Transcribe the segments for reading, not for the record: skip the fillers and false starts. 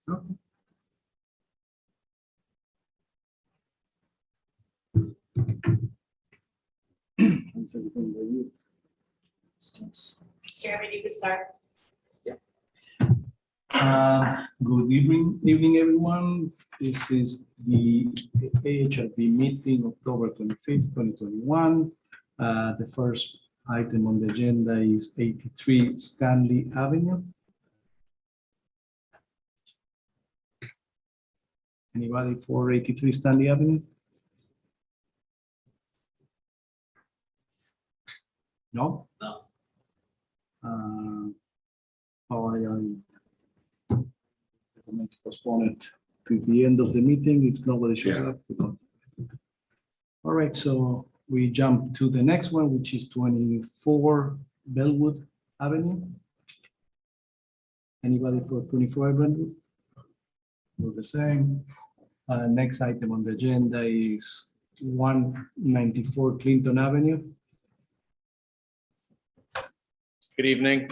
Okay. How's everything with you? Jeremy, you can start. Good evening, everyone. This is the AHRB meeting, October 25th, 2021. The first item on the agenda is 83 Stanley Avenue. Anybody for 83 Stanley Avenue? No? No. I recommend to postpone it to the end of the meeting if nobody shows Yeah. up. we don't. All right, so we jump to the next one, which is 24 Bellwood Avenue. Anybody for 24 Bellwood? We're the same. Next item on the agenda is 194 Clinton Avenue. Good evening,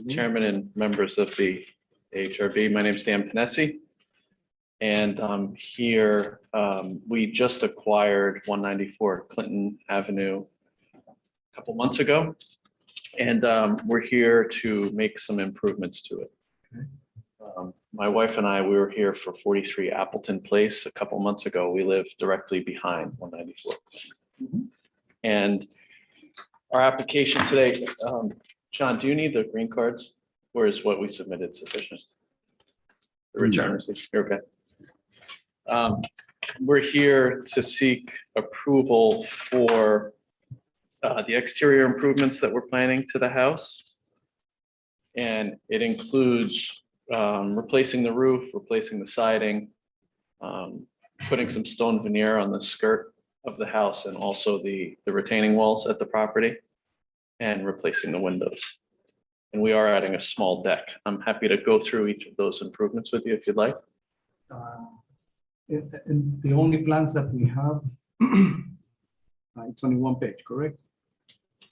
Chairman and members of the AHRB. My name is Dan Panesi. And I'm here, we just acquired 194 Clinton Avenue a couple months ago. And we're here to make some improvements to it. My wife and I, we were here for 43 Appleton Place a couple months ago. We live directly behind 194. And our application today, John, do you need the green cards? Or is what we submitted sufficient? The return receipt, you're okay. We're here to seek approval for the exterior improvements that we're planning to the house. And it includes replacing the roof, replacing the siding, putting some stone veneer on the skirt of the house and also the retaining walls at the property, and replacing the windows. And we are adding a small deck. I'm happy to go through each of those improvements with you if you'd like. And the only plans that we have, it's only one page, correct?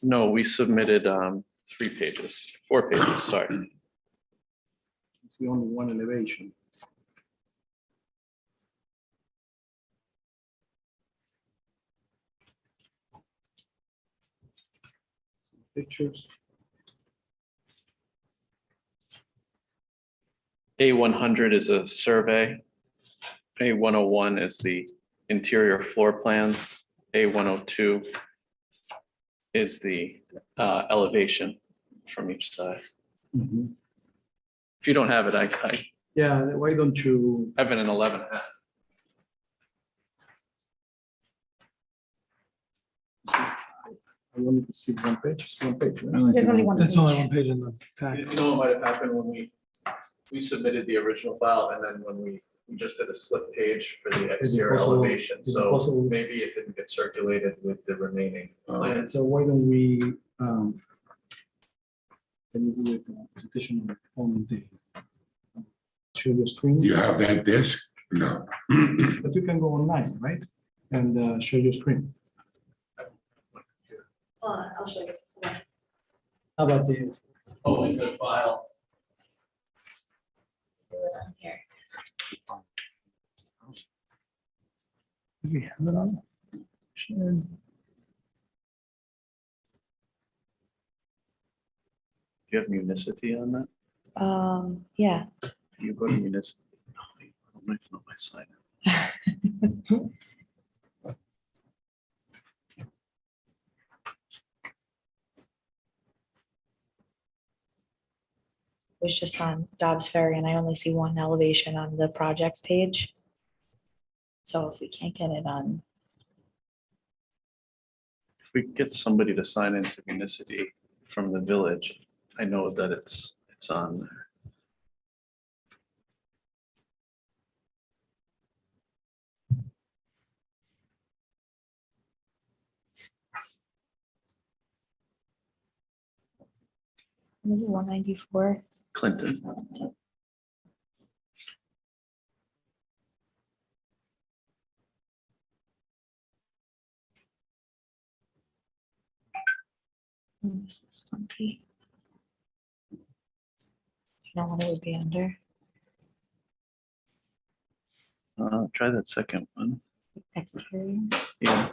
No, we submitted 4 pages, sorry. It's the only one elevation. Some pictures. A100 is a survey. A101 is the interior floor plans. A102 is the elevation from each side. Mhm. If you don't have it, I Yeah, why don't you? have it in 11. I wanted to see one page, it's one page. right? There's only one That's only page. one page in the pack. You know what might have happened when we submitted the original file and then when we just did a slip page for the exterior possible- elevation. is it So possible- maybe it didn't get circulated with the remaining plans. So why don't we, can you do a presentation on the share your screen? Do you have that disc? No. But you can go online, right? And share your screen. I'll show you. Hold on. How about the? Oh, is it file? Do it on here. Do we have it on? Share. Do you have municity on that? Yeah. You go to municipal. No, it's not my sign. Was just on Dobbs Ferry and I only see one elevation on the projects page. So if we can't get it on, If we get somebody to sign into municity from the village, I know that it's on there. maybe 194. Clinton. This is funky. You know what it would be under? Try that second one. Exterior. Yeah.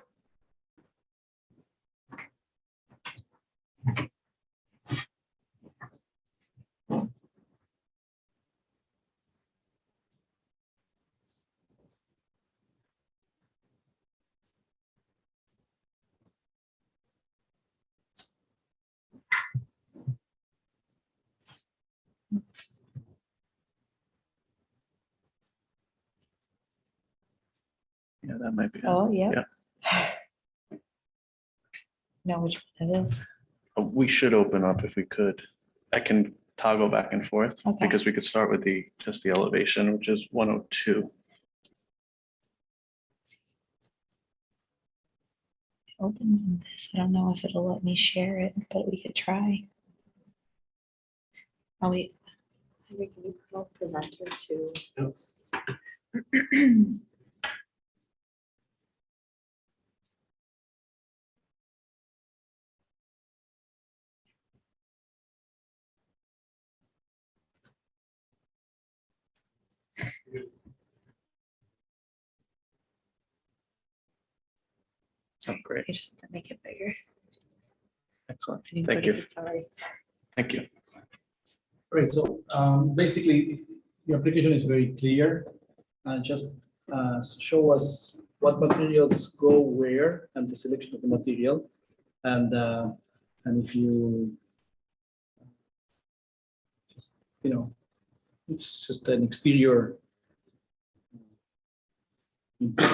Yeah, that might be. it. Oh, yeah. Yeah. Know which one it is. We should open up if we could. I can toggle back and forth Okay. because we could start with just the elevation, which is 102. It opens in this. I don't know if it'll let me share it, but we could try. Oh, wait. Can you promote presenter to? Oh, great. You just have to make it bigger. Excellent. I didn't Thank put you. it- Sorry. Thank you. Great, so basically, the application is very clear. Just show us what materials go where and the selection of the material. And if you just, it's just an exterior. Go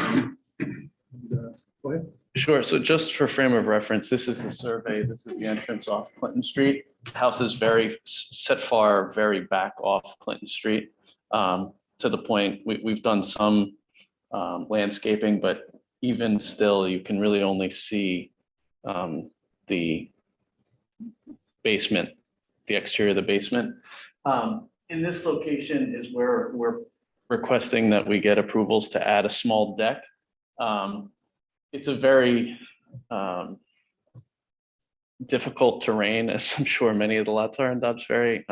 ahead. Sure. So just for frame of reference, this is the survey. This is the entrance off Clinton Street. The house is set far, very back off Clinton Street. To the point, we've done some landscaping, but even still, you can really only see the basement, the exterior of the basement. In this location is where we're requesting that we get approvals to add a small deck. It's a very difficult terrain, as I'm sure many of the lots are in Dobbs Ferry.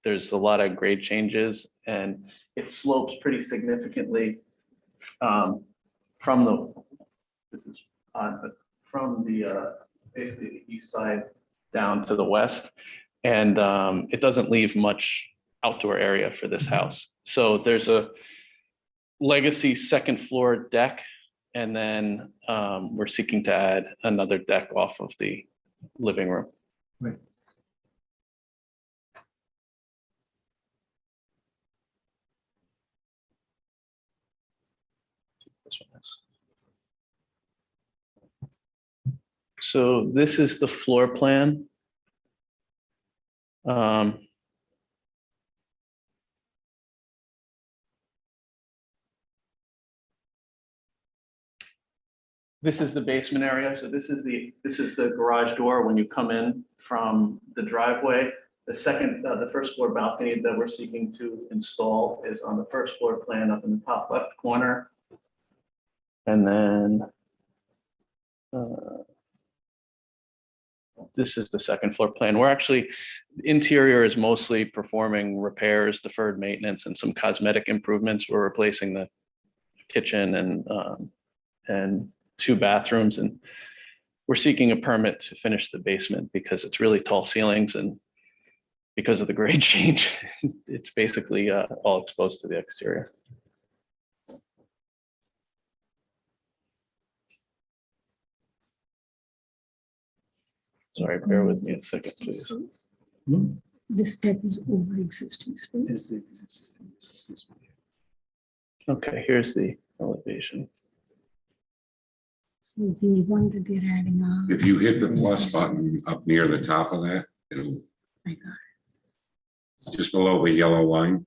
There's a lot of grade changes and it slopes pretty significantly from the, this is odd, but from the basically the east side down to the west. And it doesn't leave much outdoor area for this house. So there's a legacy second floor deck. And then we're seeking to add another deck off of the living room. Right. This one is. So this is the floor plan. This is the basement area. So this is the garage door when you come in from the driveway. The first floor balcony that we're seeking to install is on the first floor plan up in the top left corner. And then this is the second floor plan. We're actually, interior is mostly performing repairs, deferred maintenance, and some cosmetic improvements. We're replacing the kitchen and 2 bathrooms, and we're seeking a permit to finish the basement because it's really tall ceilings, and because of the grade change, it's basically all exposed to the exterior. Sorry, bear with me a second, please. Hmm? This deck is over existing space. This is this one. Okay, here's the elevation. So the one that they're adding on. If you hit the plus button up near the top of that, it'll, I got it. just below the yellow line,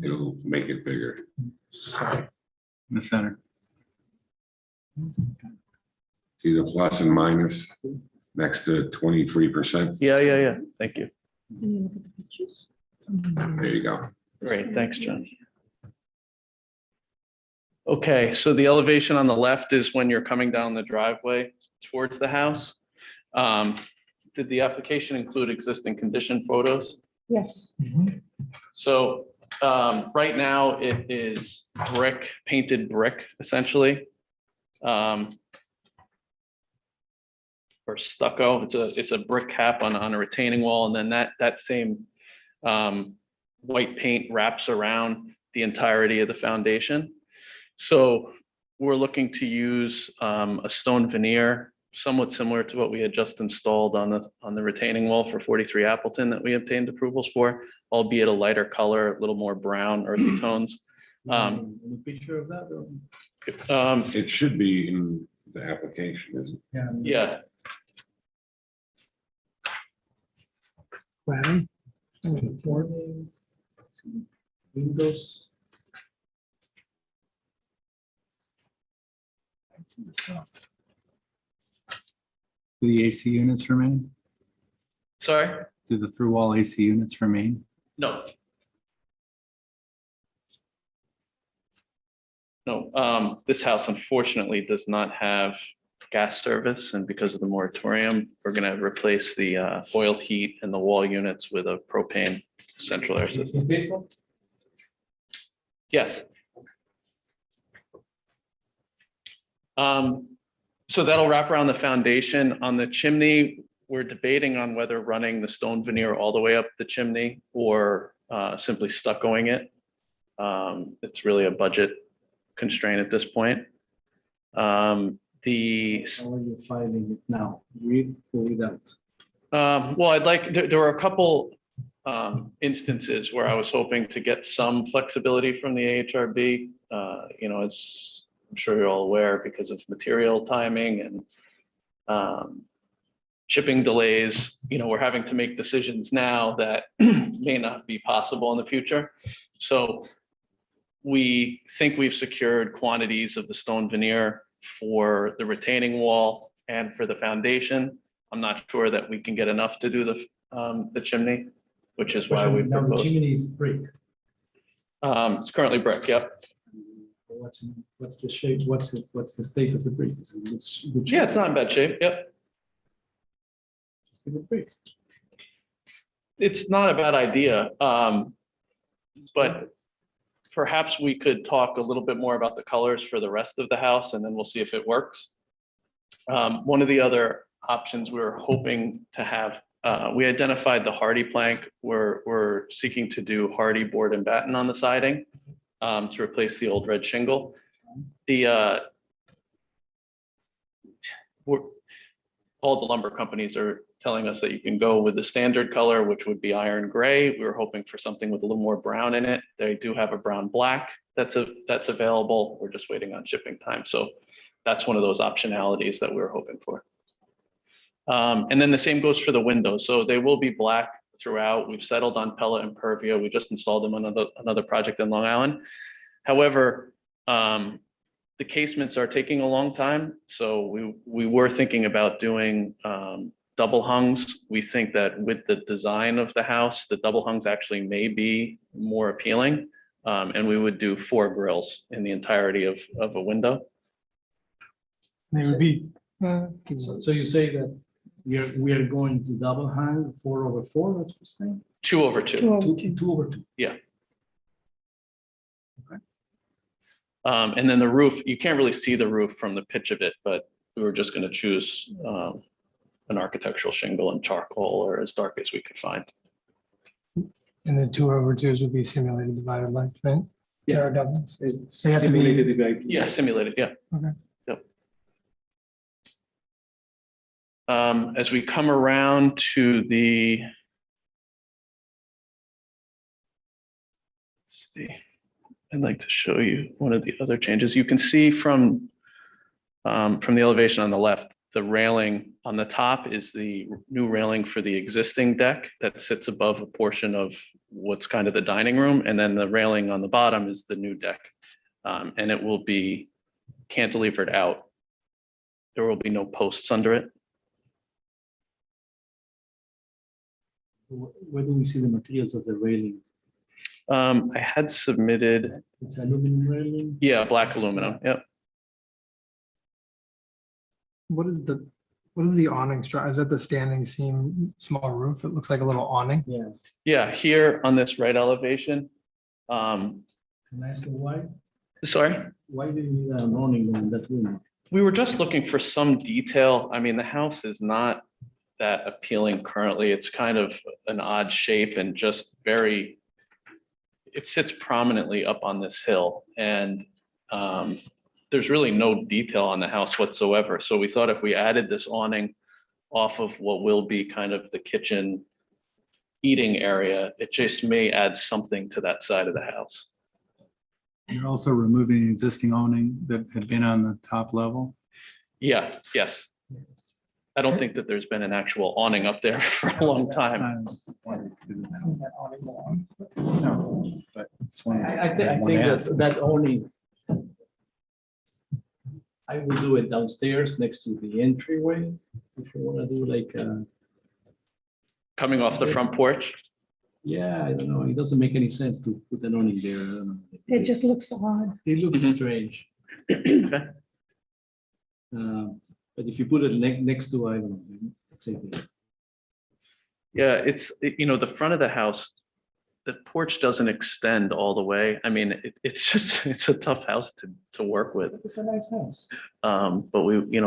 it'll make it bigger. Sorry. In the center. See the plus and minus next to 23%? Yeah. Thank you. Can you look at the pictures? There you go. Great, thanks, John. Okay, so the elevation on the left is when you're coming down the driveway towards the house. Did the application include existing condition photos? Yes. So Right now, it is brick, painted brick, essentially. Or stucco. It's a brick cap on a retaining wall, and then that same white paint wraps around the entirety of the foundation. So we're looking to use a stone veneer, somewhat similar to what we had just installed on the retaining wall for 43 Appleton that we obtained approvals for, albeit a lighter color, a little more brown, earthy tones. Any picture of that? Or- It should be in the application, isn't it? Yeah, Planning. Morning. Windows. Do the AC units remain? sorry, Do the through wall AC units remain? no. No, this house unfortunately does not have gas service, and because of the moratorium, we're gonna replace the oil heat and the wall units with a propane central air system. Is this one? Yes. So that'll wrap around the foundation. On the chimney, we're debating on whether running the stone veneer all the way up the chimney or simply stuccoing it. It's really a budget constraint at this point. The How are you filing it now? With or without? well, there were a couple instances where I was hoping to get some flexibility from the AHRB. As I'm sure you're all aware, because of material timing and shipping delays, we're having to make decisions now that may not be possible in the future. So we think we've secured quantities of the stone veneer for the retaining wall and for the foundation. I'm not sure that we can get enough to do the chimney, which is why we Now the proposed. chimney is brick. It's currently brick, yep. What's the shape? What's the state of the brick? Is it good Yeah, shape? it's not in bad shape, yep. Just a good brick. It's not a bad idea, but perhaps we could talk a little bit more about the colors for the rest of the house, and then we'll see if it works. One of the other options we were hoping to have, we identified the hardy plank. We're seeking to do hardy board and batten on the siding to replace the old red shingle. All the lumber companies are telling us that you can go with the standard color, which would be iron gray. We were hoping for something with a little more brown in it. They do have a brown black that's available. We're just waiting on shipping time. So that's one of those optionalities that we were hoping for. And then the same goes for the windows. So they will be black throughout. We've settled on pellet and Pervia. We just installed them on another project in Long Island. However, the casements are taking a long time. So we were thinking about doing double hungs. We think that with the design of the house, the double hungs actually may be more appealing. And we would do 4 grills in the entirety of a window. They would be. So you say that we are going to double hang 4/4, that's what you're saying? 2/2. 2/2. And then the roof, you can't really see the roof from the pitch of it, but we were just going to choose an architectural shingle and charcoal, or as dark as we could find. And the 2/2s would be simulated divided length, right? Yeah. There are doubles. It's They have to be- simulated divide. Yeah, simulated, yeah. Okay. Yep. As we come around to the, let's see, I'd like to show you one of the other changes. You can see from the elevation on the left, the railing on the top is the new railing for the existing deck that sits above a portion of what's kind of the dining room. And then the railing on the bottom is the new deck. And it will be cantilevered out. There will be no posts under it. Where do we see the materials of the railing? I had submitted, It's aluminum railing? yeah, black aluminum, yep. What is the awning structure? Is that the standing seam, small roof? It looks like a little awning. Yeah. Yeah, here on this right elevation, Can I ask you why? Sorry? Why do you need an awning on that window? We were just looking for some detail. I mean, the house is not that appealing currently. It's kind of an odd shape and just very, it sits prominently up on this hill, and there's really no detail on the house whatsoever. So we thought if we added this awning off of what will be kind of the kitchen eating area, it just may add something to that side of the house. You're also removing the existing awning that had been on the top level. Yeah, yes. I don't think that there's been an actual awning up there for a long time. I think that awning, I will do it downstairs next to the entryway. If you want to do like, Coming off the front porch. yeah, I don't know. It doesn't make any sense to put an awning there. I don't know. It just looks odd. It looks Mhm. strange. Okay. But if you put it next to, I don't know, let's say Yeah, it's, the front of the house, the porch doesn't extend all the way. I mean, it's just, it's a tough house to work with. it's a nice house. But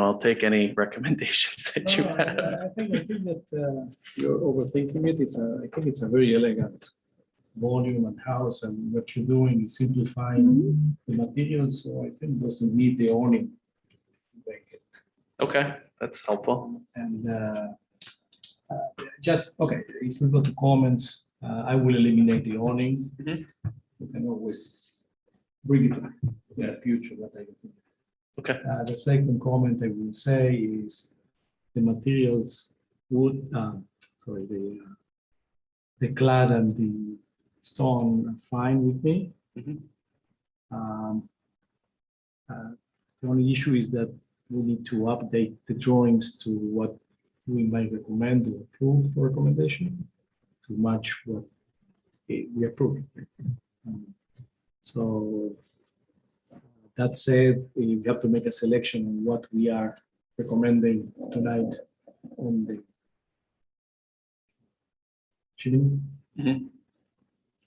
I'll take any recommendations that you No, have. I think that you're overthinking it. I think it's a very elegant volume and house, and what you're doing is simplifying the materials. So I think it doesn't need the awning. Make it. Okay, that's helpful. And okay, if we go to comments, I will eliminate the awning. Mhm. You can always bring it to the future. What I think. Okay. The second comment I will say is the materials wood, the clad and the stone are fine with me. Mhm. The only issue is that we need to update the drawings to what we might recommend or approve for recommendation to match what we approve. So that said, we have to make a selection on what we are recommending tonight on the chimney.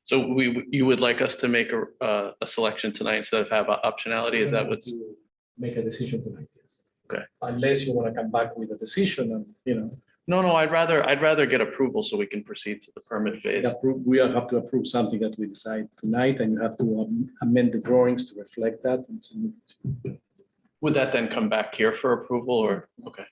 So you would like us to make a selection tonight instead of have optionality? Is that what's, To make a decision tonight, yes. Okay. Unless you want to come back with a decision and, no, I'd rather get approval so we can proceed to the permit phase. we have to approve something that we decide tonight, and you have to amend the drawings to reflect that. And so Would that then come back here for approval or, okay?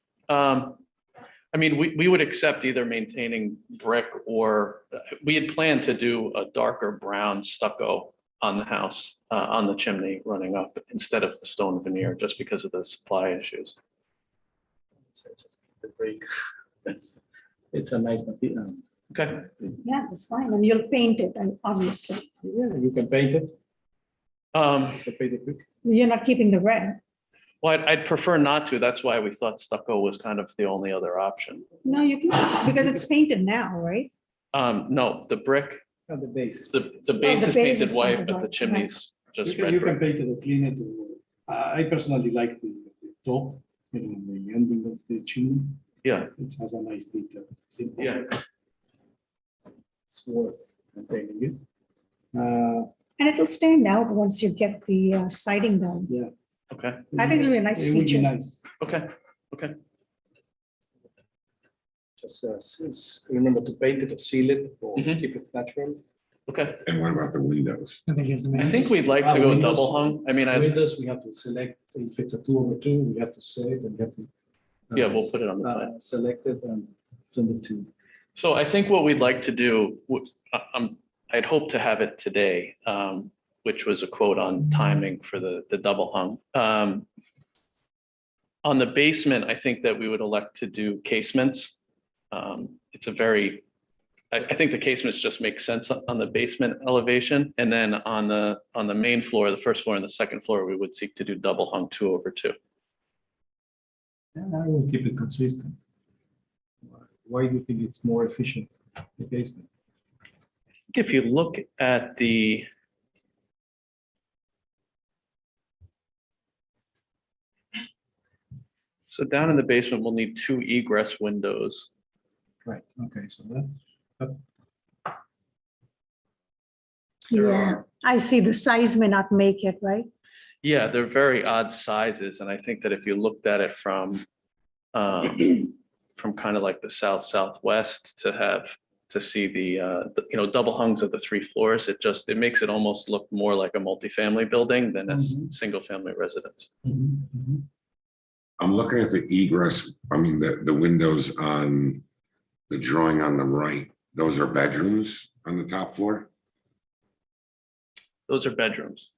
I mean, we would accept either maintaining brick or, we had planned to do a darker brown stucco on the house, on the chimney running up instead of the stone veneer, just because of the supply issues. just the break. It's a nice material. Okay, Yeah, that's fine. And you'll paint it, and obviously. Yeah, you can paint it. You can paint it quick. You're not keeping the red. well, I'd prefer not to. That's why we thought stucco was kind of the only other option. No, you can, because it's painted now, right? No, the brick, At the base. the base the is base painted is white, painted but the white, chimney's just You red can brick. paint it or clean it. I personally like the top, the ending of the chimney. Yeah, It has a nice detail. Simple. yeah. It's worth maintaining it. And it'll stand out once you get the siding done. Okay, I think it'll be a nice It would be feature. nice. okay, Just remember to paint it or seal it or Mhm. keep it natural. okay. And what about the windows? I think it's. I think we'd like to go Windows. double hung. I mean, Windows, we have to select, if it's a 2/2, we have to say it and we have to. Yeah, we'll put it on the plan. Select it and send it to. So I think what we'd like to do, I'd hope to have it today, which was a quote on timing for the double hung. On the basement, I think that we would elect to do casements. It's a very, I think the casements just make sense on the basement elevation. And then on the main floor, the first floor and the second floor, we would seek to do double hung 2/2. And I will keep it consistent. Why do you think it's more efficient, the basement? If you look at the, so down in the basement, we'll need 2 egress windows. Right, okay, so that, There Yeah, are. I see the size may not make it, right? Yeah, they're very odd sizes, and I think that if you looked at it um, from kind of like the southwest to see the double hungs of the 3 floors, it makes it almost look more like a multifamily building than a Mhm. single family residence. I'm looking at the egress, I mean, the windows on the drawing on the right, those are bedrooms on the top floor. Those are bedrooms.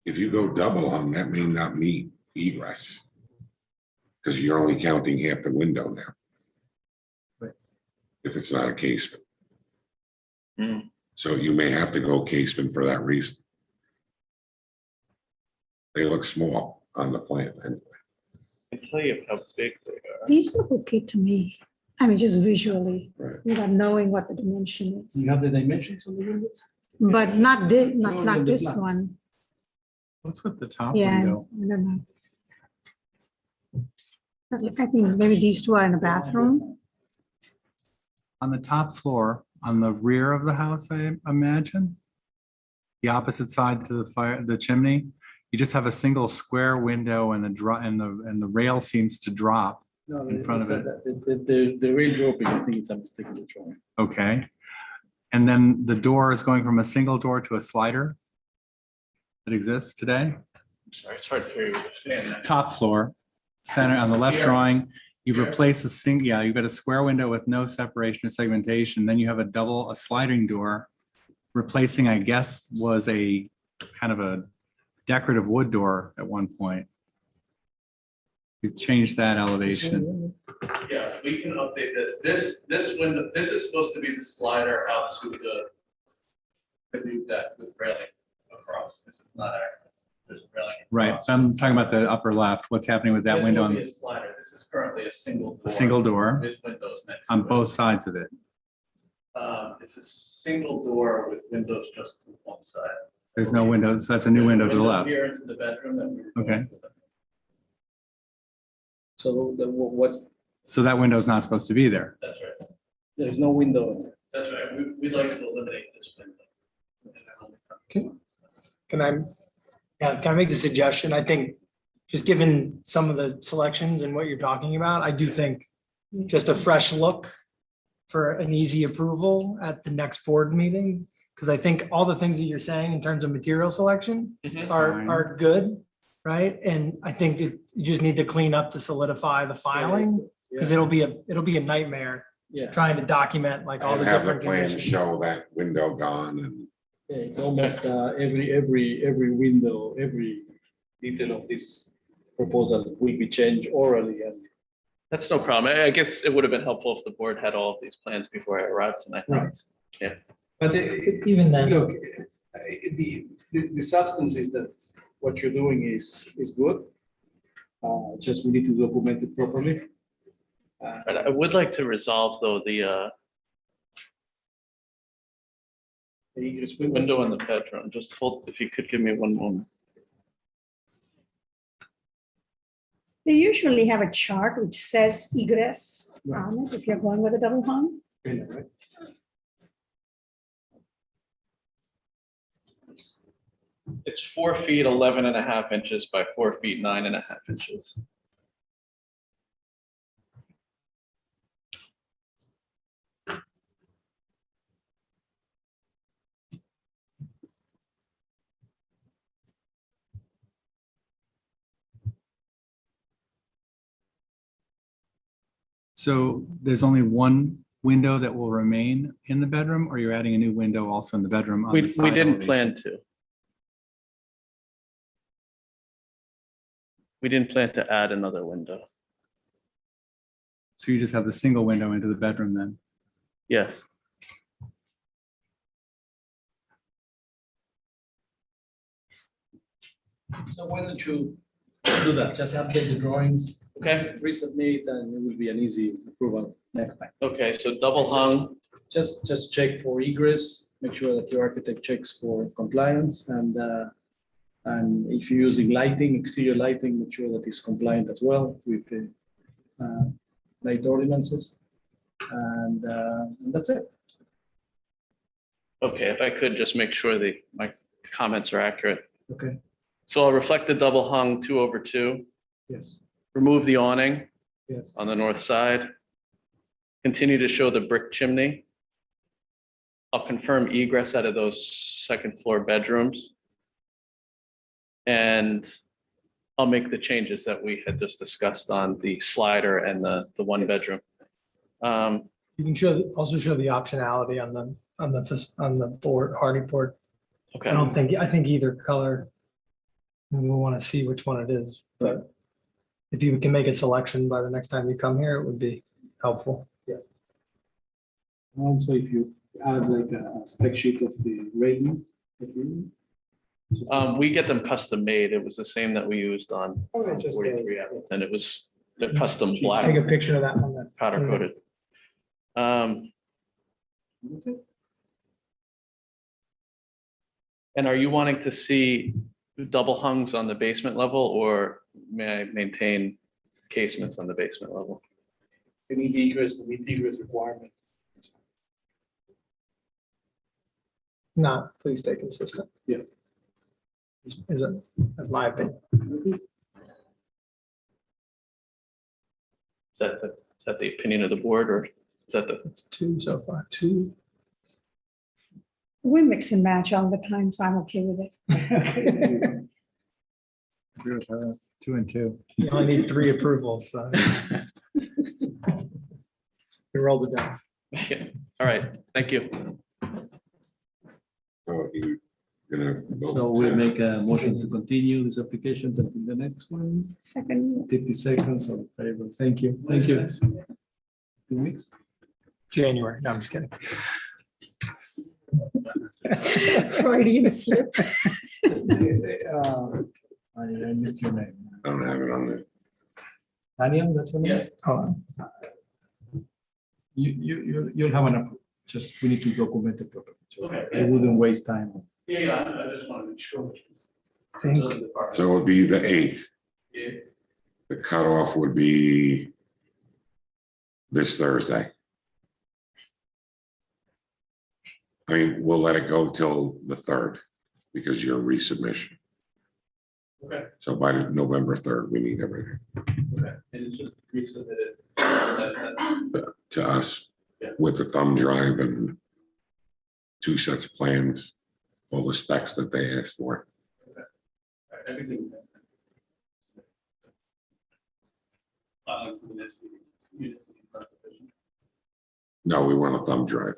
If you go double hung, that may not meet egress. Because you're only counting half the window now. Right. If it's not a casement. Hmm. So you may have to go casement for that reason. They look small on the plan anyway. I can tell you how big they are. These look okay to me. I mean, just visually, Right. without knowing what the dimension is. You have the dimensions on the windows? But not this, No, not in the this plans. one. What's with the top Yeah, I window? don't know. I think maybe these two are in the bathroom. On the top floor, on the rear of the house, I imagine. The opposite side to the chimney, you just have a single square window and the rail seems to drop. No, In front of the rail dropping, I think it's a mistake in the drawing. Okay. And then the door is going from a single door to a slider that exists today. Sorry, it's hard to hear you with the fan. Top floor, center on the left Here. drawing, you've Here. replaced you've got a square window with no separation or segmentation. Then you have a sliding door replacing, I guess, was a kind of a decorative wood door at one point. You've changed that elevation. Yeah, we can update this. This window, this is supposed to be the slider out to the new deck with railing across. This is not actually, there's railing. Right, across. I'm talking about the upper left. What's happening with that This window will on be a slider. This is currently a single door. a single door With windows next to on it. both sides of it? It's a single door with windows just to one side. There's no windows. So that's a new window to the left. Here into the bedroom that we were. Okay. So what's, So that window is not supposed to be there. That's right. there's no window. That's right. We'd like to eliminate this window. Can I make the suggestion? I think just given some of the selections and what you're talking about, I do think just a fresh look for an easy approval at the next board meeting. Because I think all the things that you're saying in terms of material selection Mhm. Fine. are good, right? And I think you just need to clean up to solidify the filing, because it'll be a nightmare Yeah, trying to document like all the And have the different plan conditions. show that window gone and it's almost every window, every detail of this proposal will be changed orally and. That's no problem. I guess it would have been helpful if the board had all of these plans before I arrived tonight. Yeah. But Even then. look, the substance is that what you're doing is good. Just we need to document it properly. But I would like to resolve though the The egress window in the bedroom. Just hold, if you could give me one moment. They usually have a chart which says egress on it if you're going with a double hung. window, right? It's 4 feet, 11.5 inches by 4 feet, 9.5 inches. So there's only one window that will remain in the bedroom, or you're adding a new window also in the bedroom? on We the side didn't plan elevation? to. We didn't plan to add another window. So you just have the single window into the bedroom then? Yes. So why don't you do that? Just update the drawings, Okay. resubmit, and it will be an easy approval next time. Okay, so double hung. Just check for egress, make sure that your architect checks for compliance, and if you're using lighting, exterior lighting, make sure that it's compliant as well with the light ordinances. And that's it. Okay, if I could just make sure my comments are accurate. Okay, So I'll reflect the double hung 2/2, yes, remove the awning yes, on the north side. Continue to show the brick chimney. I'll confirm egress out of those second floor bedrooms. And I'll make the changes that we had just discussed on the slider and the one bedroom. You can also show the optionality on the board, hardy board. Okay, I think either color. We'll want to see which one it is, but if you can make a selection by the next time you come here, it would be helpful. also if you add like a spec sheet of the rating. we get them custom made. It was the same that we used on Okay, just 43, and it was the custom black Take a picture of that one then. powder coated. That's it. And are you wanting to see double hungs on the basement level, or may I maintain casements on the basement level? Any egress to meet the egress requirement. Not, please stay consistent. Yeah. That's my opinion. Is that the opinion of the board, or is that the? It's two so far, two. We mix and match all the time, so I'm okay with it. Agree with her. 2 and 2. You only need 3 approvals, so. You roll the dice. All right, thank you. So you gonna vote So we'll to- make a motion to continue this application to the next one. Second, 50 seconds on favor. Thank you. Thank you. 2 weeks. January, no, I'm just kidding. Freudian slip. I missed your name. I don't have it on there. Daniel, that's your name? Hold on. You'll have an, just, we need to document the property. Okay. I wouldn't waste time. Yeah, I just want to make sure. I think So it would be the 8th. The cutoff would be this Thursday. I mean, we'll let it go till the 3rd because you're resubmission. Okay. So by November 3rd, we need everything Okay, and it's just resubmitted. to us Yeah. with the thumb drive and 2 sets of plans, all the specs that they asked for. Everything. No, we want a thumb drive.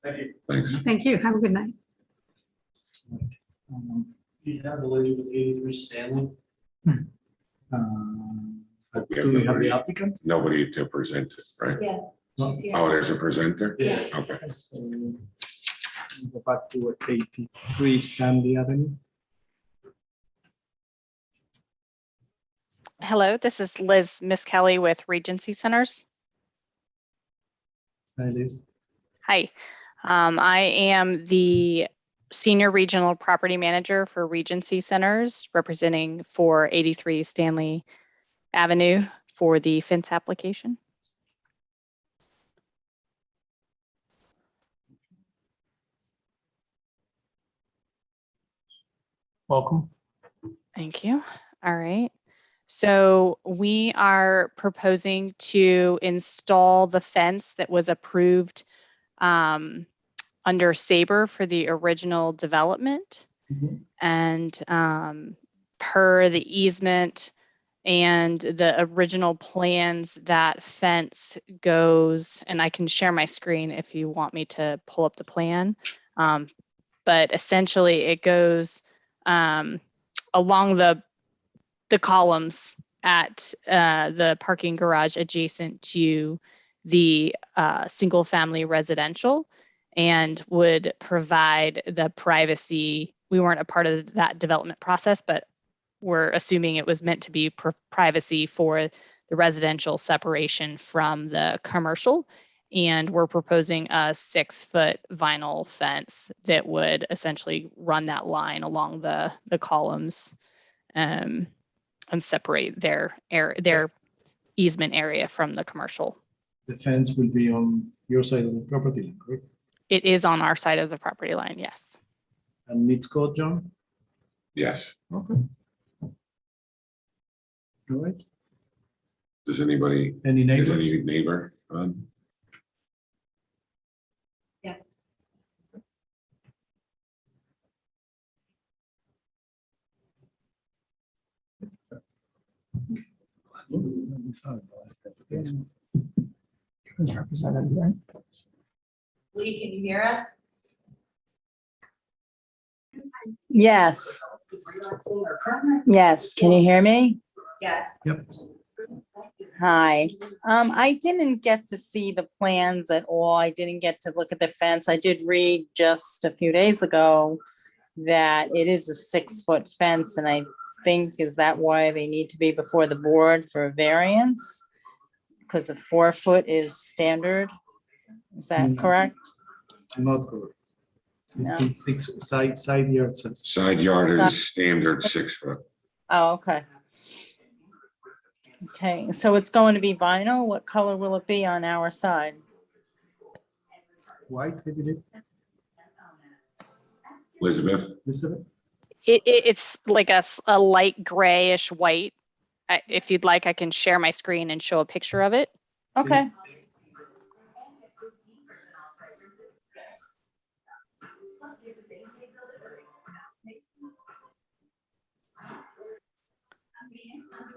Thank you. Thanks. Thank you. Have a good night. You have the lady with 83 Stanley. We have Do we have the nobody- applicant? Nobody to present it, right? Yeah. No. Oh, there's a presenter? Yes. Okay. So, go back to 83 Stanley Avenue. Hello, this is Liz Miss Kelly with Regency Centers. That is. Hi, I am the Senior Regional Property Manager for Regency Centers, representing for 83 Stanley Avenue for the fence application. welcome. Thank you. All right. So we are proposing to install the fence that was approved under Sabre for the original development. Mhm. And per the easement and the original plans, that fence goes, and I can share my screen if you want me to pull up the plan. But essentially it goes along the columns at the parking garage adjacent to the single family residential, and would provide the privacy. We weren't a part of that development process, but we're assuming it was meant to be privacy for the residential separation from the commercial. And we're proposing a 6-foot vinyl fence that would essentially run that line along the columns and separate their easement area from the commercial. The fence will be on your side of the property, line, correct? It is on our side of the property line, yes. And meets code, John? Yes. Okay. All right. Does anybody, Any is neighbors? any neighbor on? Yes. Who's represented, right? Lee, can you hear us? Yes. Yes, can you hear me? Yes. Yep. Hi. I didn't get to see the plans at all. I didn't get to look at the fence. I did read just a few days ago that it is a 6-foot fence, and I think, is that why they need to be before the board for a variance? Because the 4-foot is standard? Is that Mm. correct? Not good. No. 6 side yards. Side yard is standard 6 foot. Oh, okay. Okay, so it's going to be vinyl. What color will it be on our side? White, I believe. Elizabeth, Elizabeth? It's like a light grayish white. If you'd like, I can share my screen and show a picture of it. Okay.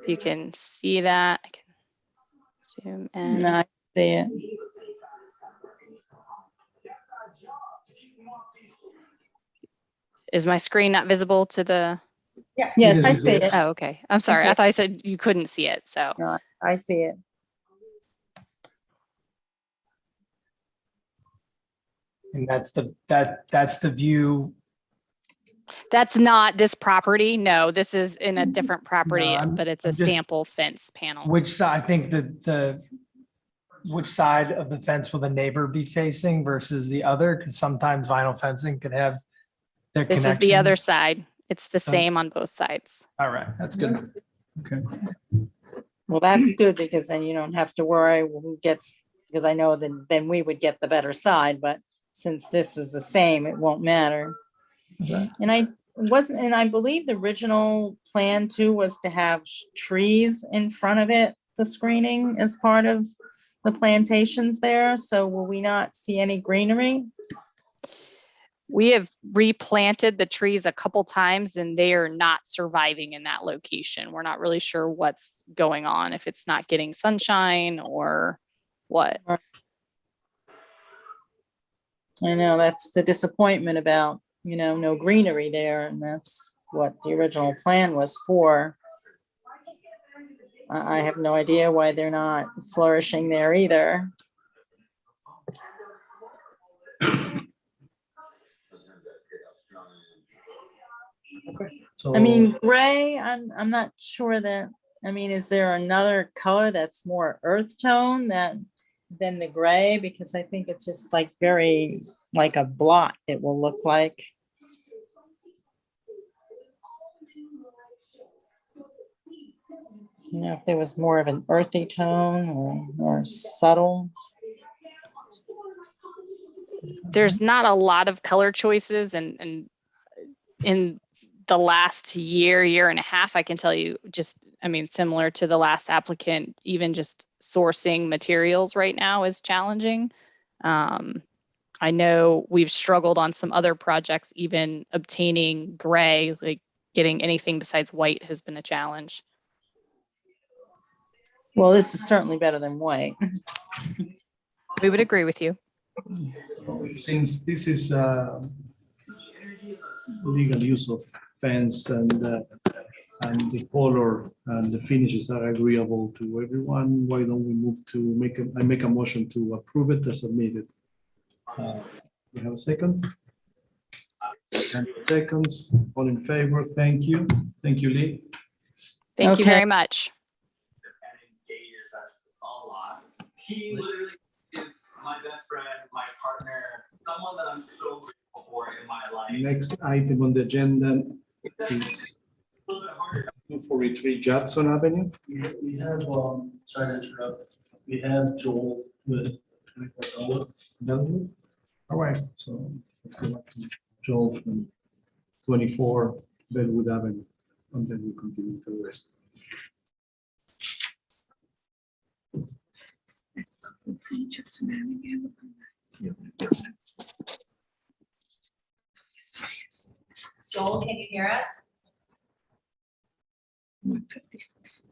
If you can see that, I can zoom in. No, I see it. Is my screen not visible to the? Yes, I see it. Oh, okay. I'm sorry. see I it. thought I said you couldn't see it. So No, I see it. And that's the view. that's not this property. No, this is in a different property, I'm- but it's a I'm just- sample fence panel. Which side, I think which side of the fence will the neighbor be facing versus the other? Because sometimes vinyl fencing could have their This connection. is the other side. It's the So- same on both sides. All right, that's good. Okay. Well, that's good because then you don't have to worry who gets, because I know then we would get the better side, but since this is the same, it won't matter. And I believe the original plan too was to have trees in front of it, the screening as part of the plantations there. So will we not see any greenery? We have replanted the trees a couple times and they are not surviving in that location. We're not really sure what's going on, if it's not getting sunshine or what. I know that's the disappointment about, no greenery there, and that's what the original plan was for. I have no idea why they're not flourishing there either. So I mean, gray, I'm not sure that, is there another color that's more earth tone than the gray? Because I think it's just like very, like a blot, it will look like. If there was more of an earthy tone or more subtle. There's not a lot of color choices and in the last year and a half, I can tell you similar to the last applicant, even just sourcing materials right now is challenging. I know we've struggled on some other projects, even obtaining gray, like getting anything besides white has been a challenge. Well, this is certainly better than white. We would agree with you. since this is legal use of fence and the color and the finishes are agreeable to everyone, why don't we move to make a motion to approve it as submitted? We have a second? 10 seconds, all in favor, thank you. Thank you, Lee. Thank you Okay. very much. He literally is my best friend, my partner, someone that I'm so grateful for in my life. Next item on the agenda is 243 Judson Avenue. We have, sorry to interrupt, we have Joel with 24 Dulles. All right, so let's go back to Joel from 24 Bedwood Avenue, and then we continue to the rest. Joel, can you hear us? 156.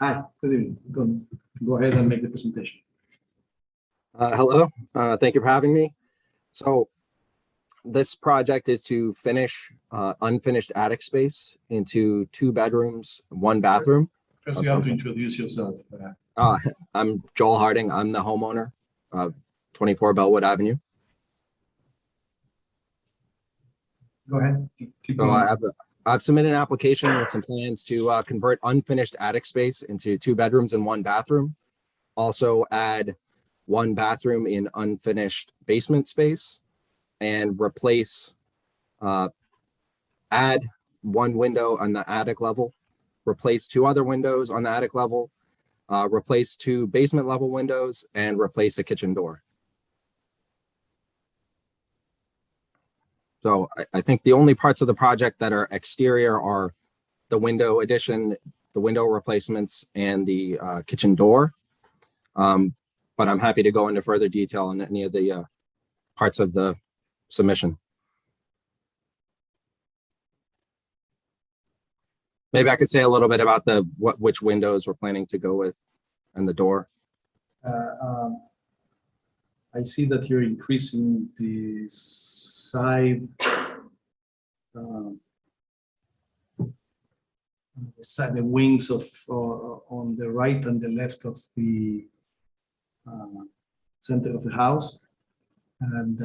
Hi, good evening. Go ahead and make the presentation. Hello, thank you for having me. So this project is to finish unfinished attic space into 2 bedrooms, 1 bathroom. First, you have to introduce yourself. I'm Joel Harding. I'm the homeowner of 24 Bellwood Avenue. Go ahead. Keep So going. I've submitted an application with some plans to convert unfinished attic space into 2 bedrooms and 1 bathroom. Also add 1 bathroom in unfinished basement space and replace, add 1 window on the attic level, replace 2 other windows on the attic level, replace 2 basement level windows, and replace the kitchen door. So I think the only parts of the project that are exterior are the window addition, the window replacements, and the kitchen door. But I'm happy to go into further detail on any of the parts of the submission. Maybe I could say a little bit about which windows we're planning to go with and the door. I see that you're increasing the side, the wings of on the right and the left of the center of the house. And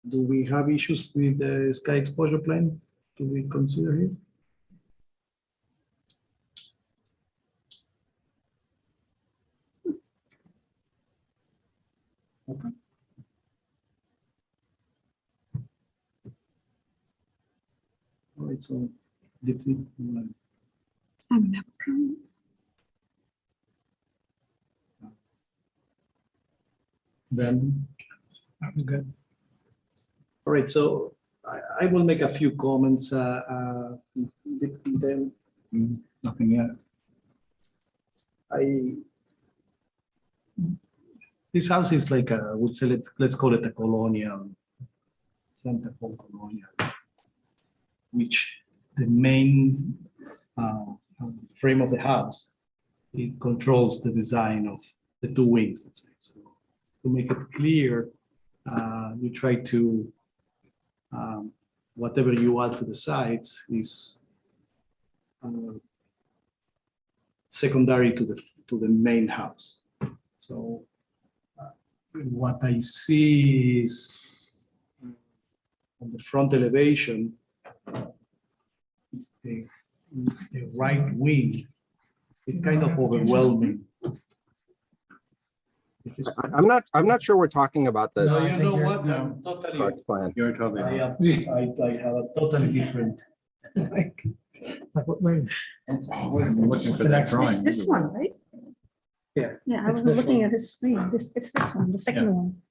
do we have issues with the sky exposure plane? Do we consider it? Okay. All right, so deeply. I'm an applicant. Then I'm good. All right, so I will make a few comments. Then nothing yet. This house is like a, I would say, let's call it a colonial, Santa Fe colonial, which the main frame of the house, it controls the design of the 2 wings, let's say. So to make it clear, we try to, whatever you add to the sides is secondary to the main house. So what I see is on the front elevation is the right wing. It's kind of overwhelming. I'm not sure we're talking about the No, you know what? I'm totally. correct plan. You're totally I right. have a totally different. Like what way? I'm looking for that drawing. It's this one, right? Yeah. Yeah, I It's was this looking one. at his screen. It's this one, the second one.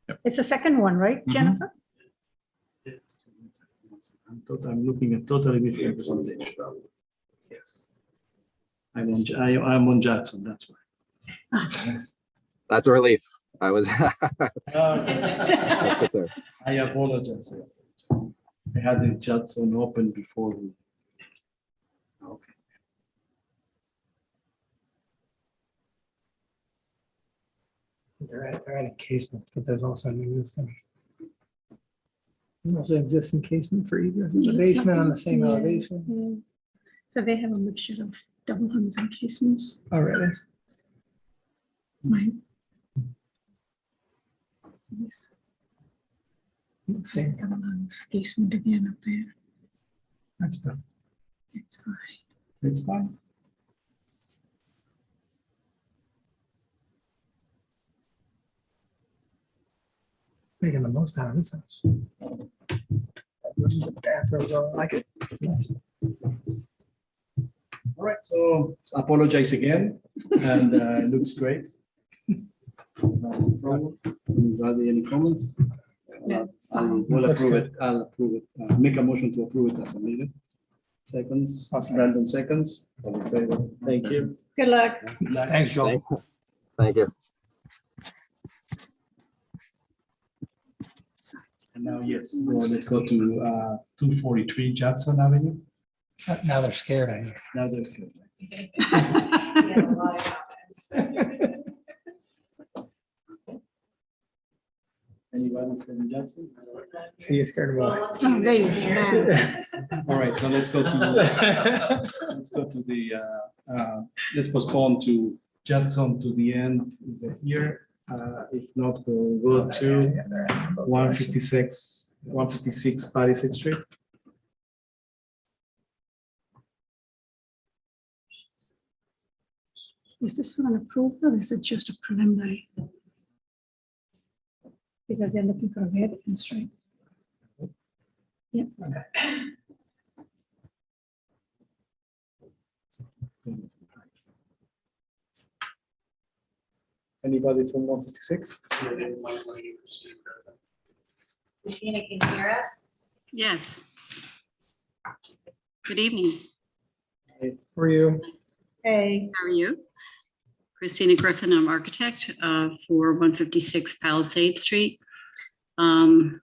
Yep. It's the second one, right, Mhm. Jennifer? I'm looking at totally different presentation. Yes. I'm on Jackson, that's why. That's a relief. I was I that's good, sir. apologize. I had the Jackson open before we. Okay. They're at a casement, but there's also an existing. There's also an existing casement for egress in the basement on the same Yeah, elevation. yeah. So they have a mixture of double hungs and casements. Already. Right. Same. Double hungs, casement again up there. That's good. It's fine. It's fine. Making the most out of this house. Bathrooms, I like it. It's nice. All right, so apologize again, and it looks great. No problem. Anybody, any comments? We'll approve it. I'll approve it. Make a motion to approve it as submitted. Seconds, Brandon seconds. All in favor? Thank you. Good luck. Good luck. Thanks, Joel. Thank you. And now, yes, well, let's go to 243 Judson Avenue. Now they're scared. I hear. Now there's. Anybody from Judson? See you scared of what? Oh, there you go. All right, so let's go to the, let's postpone to Judson to the end here. If not, we'll go to 156 Palisade Street. Is this for an approval or is it just a preliminary? Because they're looking for a variance, right? Yep. Anybody from 156? Christina, can you hear us? Yes. Good evening. For you. Hey, How are you? Christina Griffin, I'm architect for 156 Palisade Street. I'm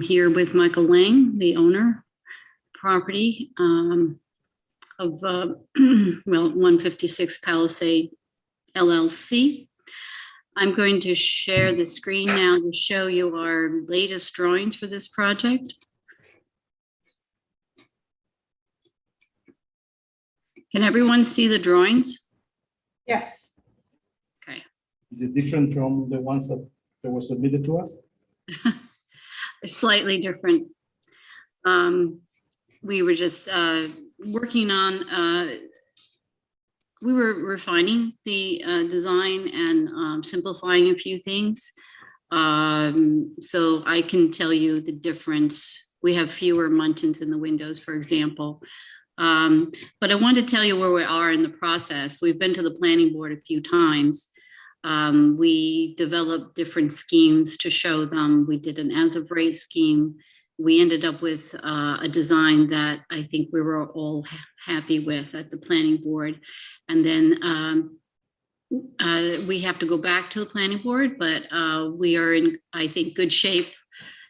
here with Michael Lang, the owner property of well, 156 Palisade LLC. I'm going to share the screen now to show you our latest drawings for this project. Can everyone see the drawings? yes. Okay. Is it different from the ones that were submitted to us? Slightly different. We were just working on, we were refining the design and simplifying a few things. So I can tell you the difference. We have fewer muntins in the windows, for example. But I want to tell you where we are in the process. We've been to the planning board a few times. We developed different schemes to show them. We did an as-of-right scheme. We ended up with a design that I think we were all happy with at the planning board. And then we have to go back to the planning board, but we are in, I think, good shape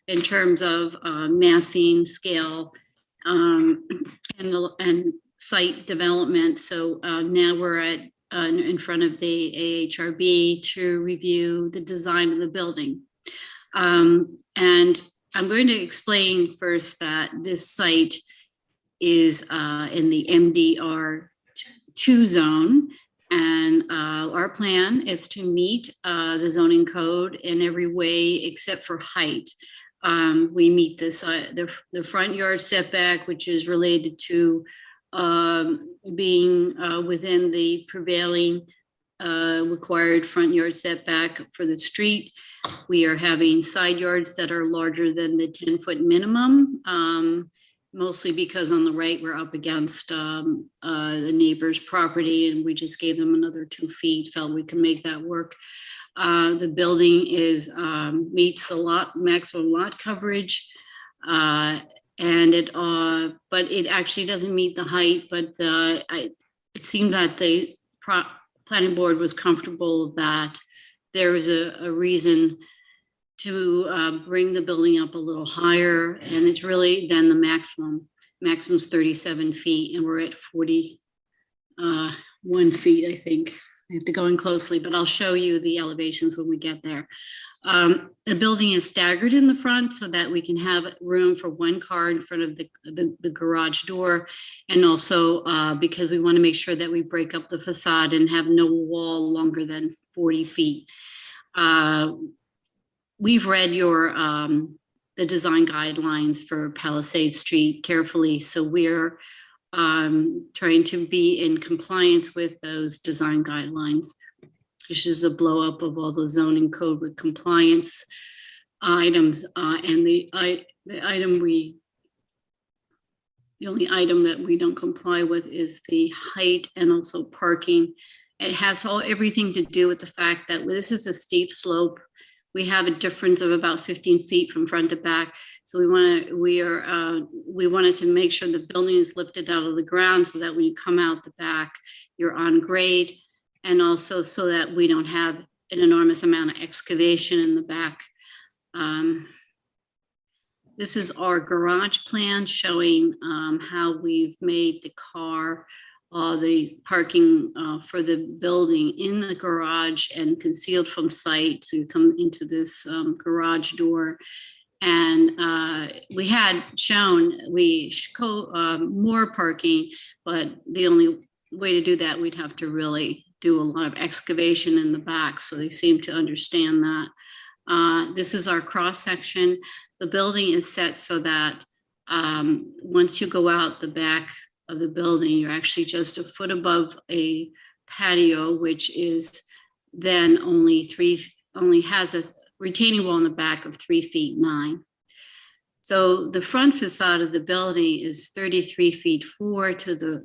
in terms of massing, scale, and site development. So now we're at in front of the AHRB to review the design of the building. And I'm going to explain first that this site is in the MDR2 zone. And our plan is to meet the zoning code in every way except for height. We meet the front yard setback, which is related to being within the prevailing required front yard setback for the street. We are having side yards that are larger than the 10-foot minimum, mostly because on the right, we're up against the neighbor's property and we just gave them another 2 feet, felt we can make that work. The building is meets the maximum lot coverage. And but it actually doesn't meet the height, but it seemed that the planning board was comfortable that there was a reason to bring the building up a little higher, and it's really then the maximum is 37 feet, and we're at 41 feet, I think. I have to go in closely, but I'll show you the elevations when we get there. The building is staggered in the front so that we can have room for one car in front of the garage door. And also because we want to make sure that we break up the facade and have no wall longer than 40 feet. We've read your the design guidelines for Palisade Street carefully. So we're trying to be in compliance with those design guidelines. This is a blow up of all the zoning code with compliance. items, and the only item that we don't comply with is the height and also parking. It has everything to do with the fact that this is a steep slope. We have a difference of about 15 feet from front to back. So we wanted to make sure the building is lifted out of the ground so that when you come out the back, you're on grade. And also so that we don't have an enormous amount of excavation in the back. This is our garage plan showing how we've made the the parking for the building in the garage and concealed from sight. So you come into this garage door. And we had shown more parking, but the only way to do that, we'd have to really do a lot of excavation in the back. So they seem to understand that. This is our cross section. The building is set so that once you go out the back of the building, you're actually just a foot above a patio, which is then only has a retaining wall in the back of 3 feet 9. So the front facade of the building is 33 feet 4 to the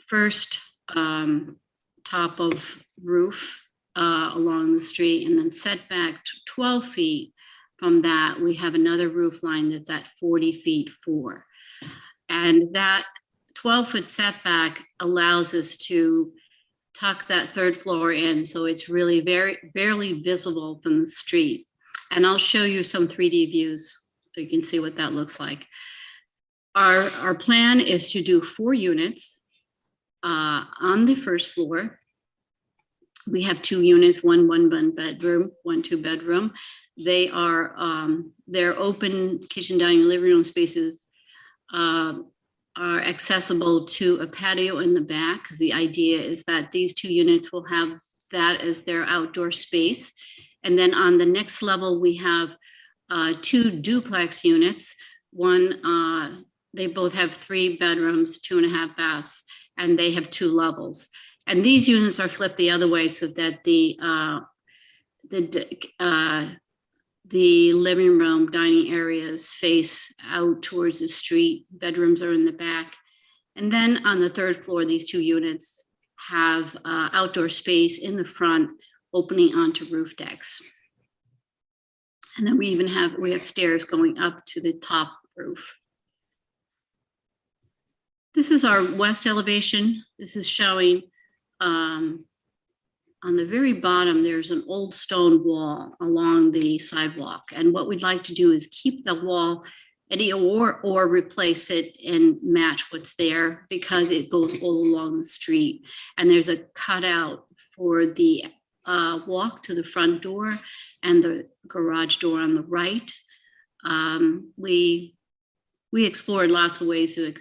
first top of roof along the street, and then set back 12 feet from that, we have another roof line that's at 40 feet 4. And that 12-foot setback allows us to tuck that third floor in, so it's really barely visible from the street. And I'll show you some 3D views so you can see what that looks like. Our plan is to do 4 units on the first floor. We have 2 units, one bedroom, 1 2-bedroom. They are their open kitchen, dining, living room spaces are accessible to a patio in the back, because the idea is that these 2 units will have that as their outdoor space. And then on the next level, we have 2 duplex units. One, they both have 3 bedrooms, 2.5 baths, and they have 2 levels. And these units are flipped the other way so that the living room, dining areas face out towards the street. Bedrooms are in the back. And then on the 3rd floor, these 2 units have outdoor space in the front, opening onto roof decks. And then we have stairs going up to the top roof. This is our west elevation. This is showing on the very bottom, there's an old stone wall along the sidewalk. And what we'd like to do is keep the wall or replace it and match what's there, because it goes all along the street. And there's a cutout for the walk to the front door and the garage door on the right. We explored lots of ways to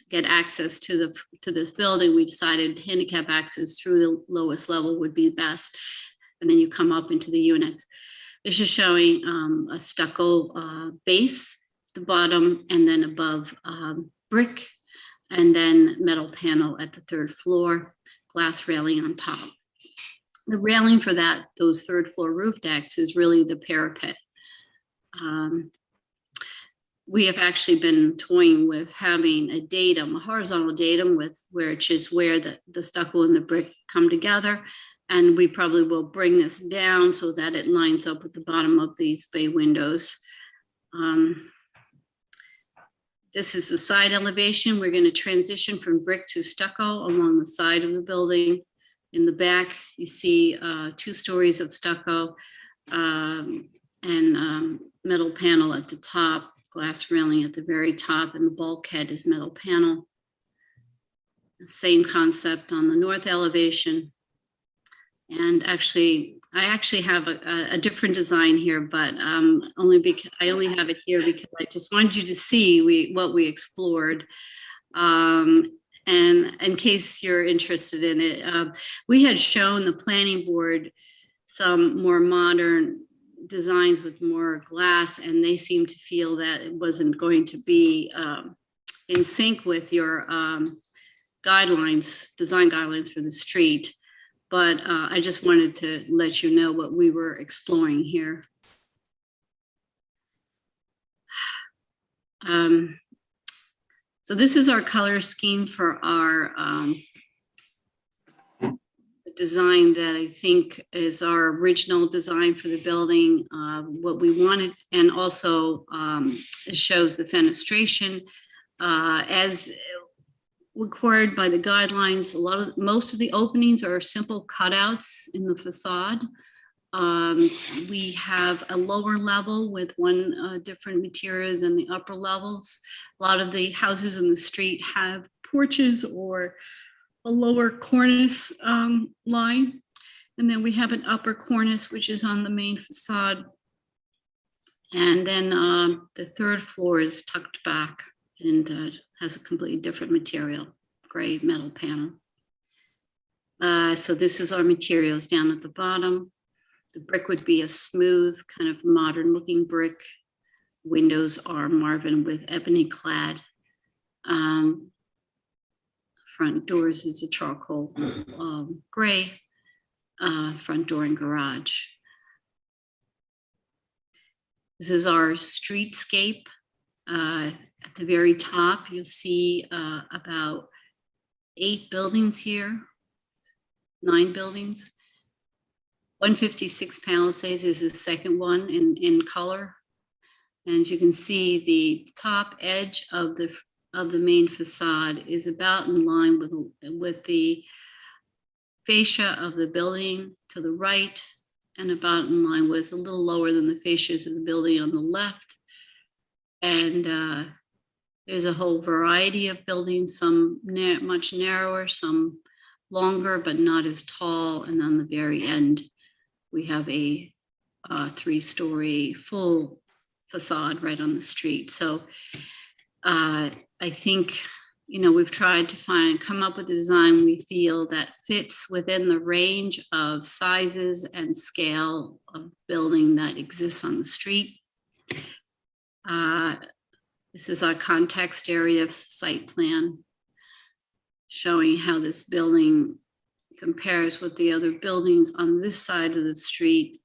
get access to this building. We decided handicap access through the lowest level would be best. And then you come up into the units. This is showing a stucco base, the bottom, and then above brick, and then metal panel at the 3rd floor, glass railing on top. The railing for those 3rd floor roof decks is really the parapet. We have actually been toying with having a horizontal datum where the stucco and the brick come together. And we probably will bring this down so that it lines up with the bottom of these bay windows. This is the side elevation. We're going to transition from brick to stucco along the side of the building. In the back, you see 2 stories of stucco and metal panel at the top, glass railing at the very top, and the bulkhead is metal panel. The same concept on the north elevation. And I actually have a different design here, but only because I only have it here because I just wanted you to see what we explored. And in case you're interested in it, we had shown the planning board some more modern designs with more glass, and they seemed to feel that it wasn't going to be in sync with your design guidelines for the street. But I just wanted to let you know what we were exploring here. So this is our color scheme for our design that I think is our original design for the building, what we wanted, and also it shows the fenestration as required by the guidelines. Most of the openings are simple cutouts in the facade. We have a lower level with one different material than the upper levels. A lot of the houses in the street have porches or a lower cornice line. And then we have an upper cornice, which is on the main facade. And then the third floor is tucked back and has a completely different material, gray metal panel. So this is our materials down at the bottom. The brick would be a smooth, kind of modern looking brick. Windows are Marvin with ebony clad. Front doors is a charcoal gray, front door and garage. This is our streetscape. At the very top, you'll see about 8 buildings here, 9 buildings. 156 Palisades is the second one in color. And you can see the top edge of the main facade is about in line with the fascia of the building to the right, and about in line with a little lower than the fascias of the building on the left. And there's a whole variety of buildings, some much narrower, some longer, but not as tall. And on the very end, we have a 3-story full facade right on the street. So I think, we've tried to come up with a design we feel that fits within the range of sizes and scale of building that exists on the street. This is our context area site plan showing how this building compares with the other buildings on this side of the street.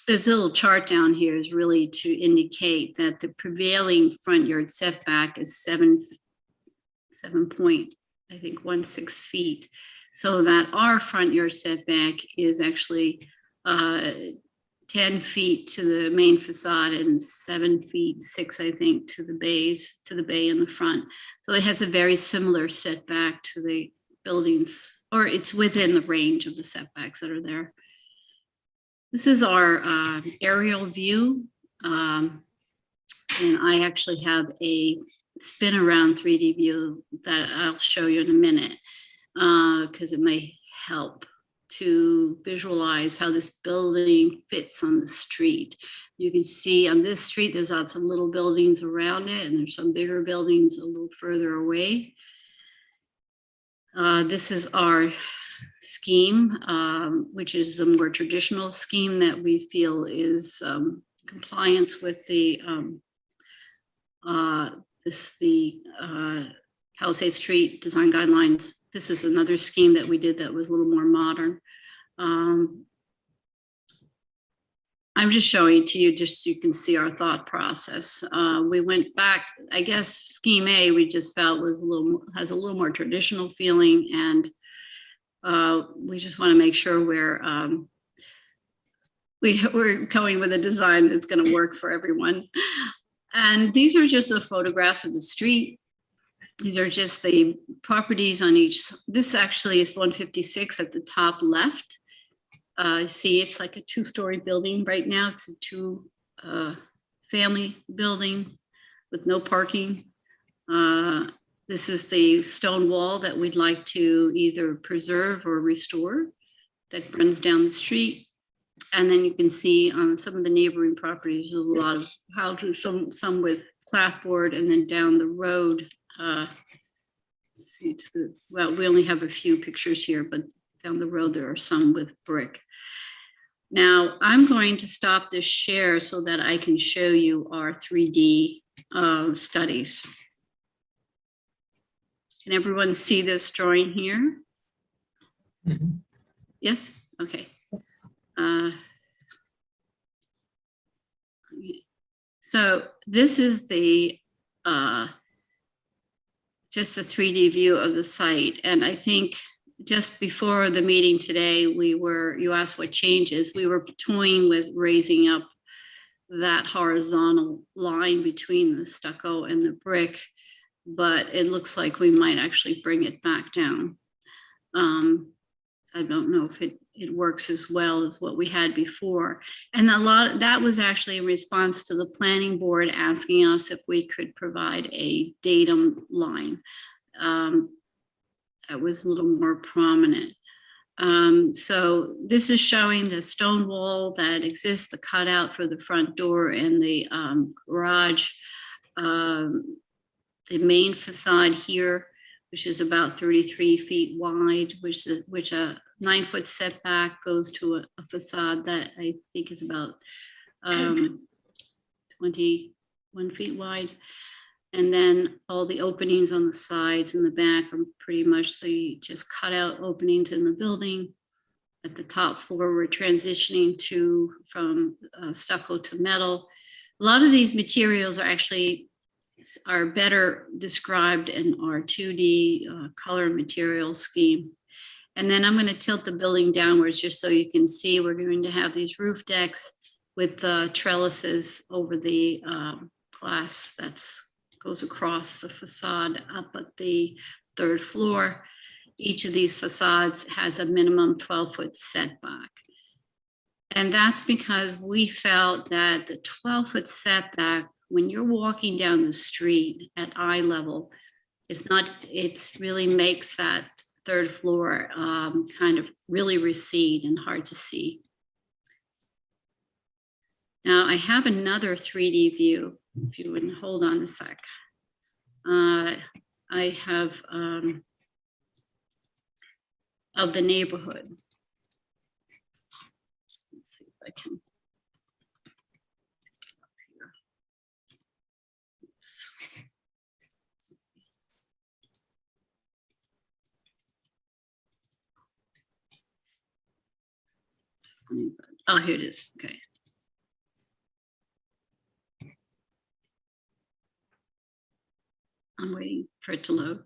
There's a little chart down here is really to indicate that the prevailing front yard setback is 7.16 feet. So that our front yard setback is actually 10 feet to the main facade and 7 feet 6, I think, to the bay in the front. So it has a very similar setback to the buildings, or it's within the range of the setbacks that are there. This is our aerial view. And I actually have a spin around 3D view that I'll show you in a minute because it may help to visualize how this building fits on the street. You can see on this street, there's lots of little buildings around it, and there's some bigger buildings a little further away. This is our scheme, which is the more traditional scheme that we feel is compliance with the Palisade Street design guidelines. This is another scheme that we did that was a little more modern. I'm just showing it to you just so you can see our thought process. We went back, I guess scheme A we just felt was has a little more traditional feeling, and we just want to make sure we're going with a design that's going to work for everyone. And these are just the photographs of the street. These are just the properties on each. This actually is 156 at the top left. See, it's like a 2-story building right now. It's a 2-family building with no parking. This is the stone wall that we'd like to either preserve or restore that runs down the street. And then you can see on some of the neighboring properties, there's a lot of houses, some with clapboard, and then down the road, well, we only have a few pictures here, but down the road, there are some with brick. Now, I'm going to stop this share so that I can show you our 3D studies. Can everyone see this drawing here? Yes, okay. So this is the, just a 3D view of the site. And I think just before the meeting today, you asked what changes. We were toying with raising up that horizontal line between the stucco and the brick, but it looks like we might actually bring it back down. I don't know if it works as well as what we had before. And that was actually in response to the planning board asking us if we could provide a datum line. That was a little more prominent. So this is showing the stone wall that exists, the cutout for the front door and the garage. The main facade here, which is about 33 feet wide, which a 9-foot setback goes to a facade that I think is about 21 feet wide. And then all the openings on the sides and the back are pretty much just cut out openings in the building. At the top floor, we're transitioning from stucco to metal. A lot of these materials are better described in our 2D color material scheme. And then I'm going to tilt the building downwards just so you can see we're going to have these roof decks with the trellises over the glass that goes across the facade up at the 3rd floor. Each of these facades has a minimum 12-foot setback. And that's because we felt that the 12-foot setback, when you're walking down the street at eye level, it really makes that 3rd floor kind of really recede and hard to see. Now I have another 3D view, if you wouldn't hold on a sec. I have of the neighborhood. Let's see if I can. Oh, here it is. Okay. I'm waiting for it to load.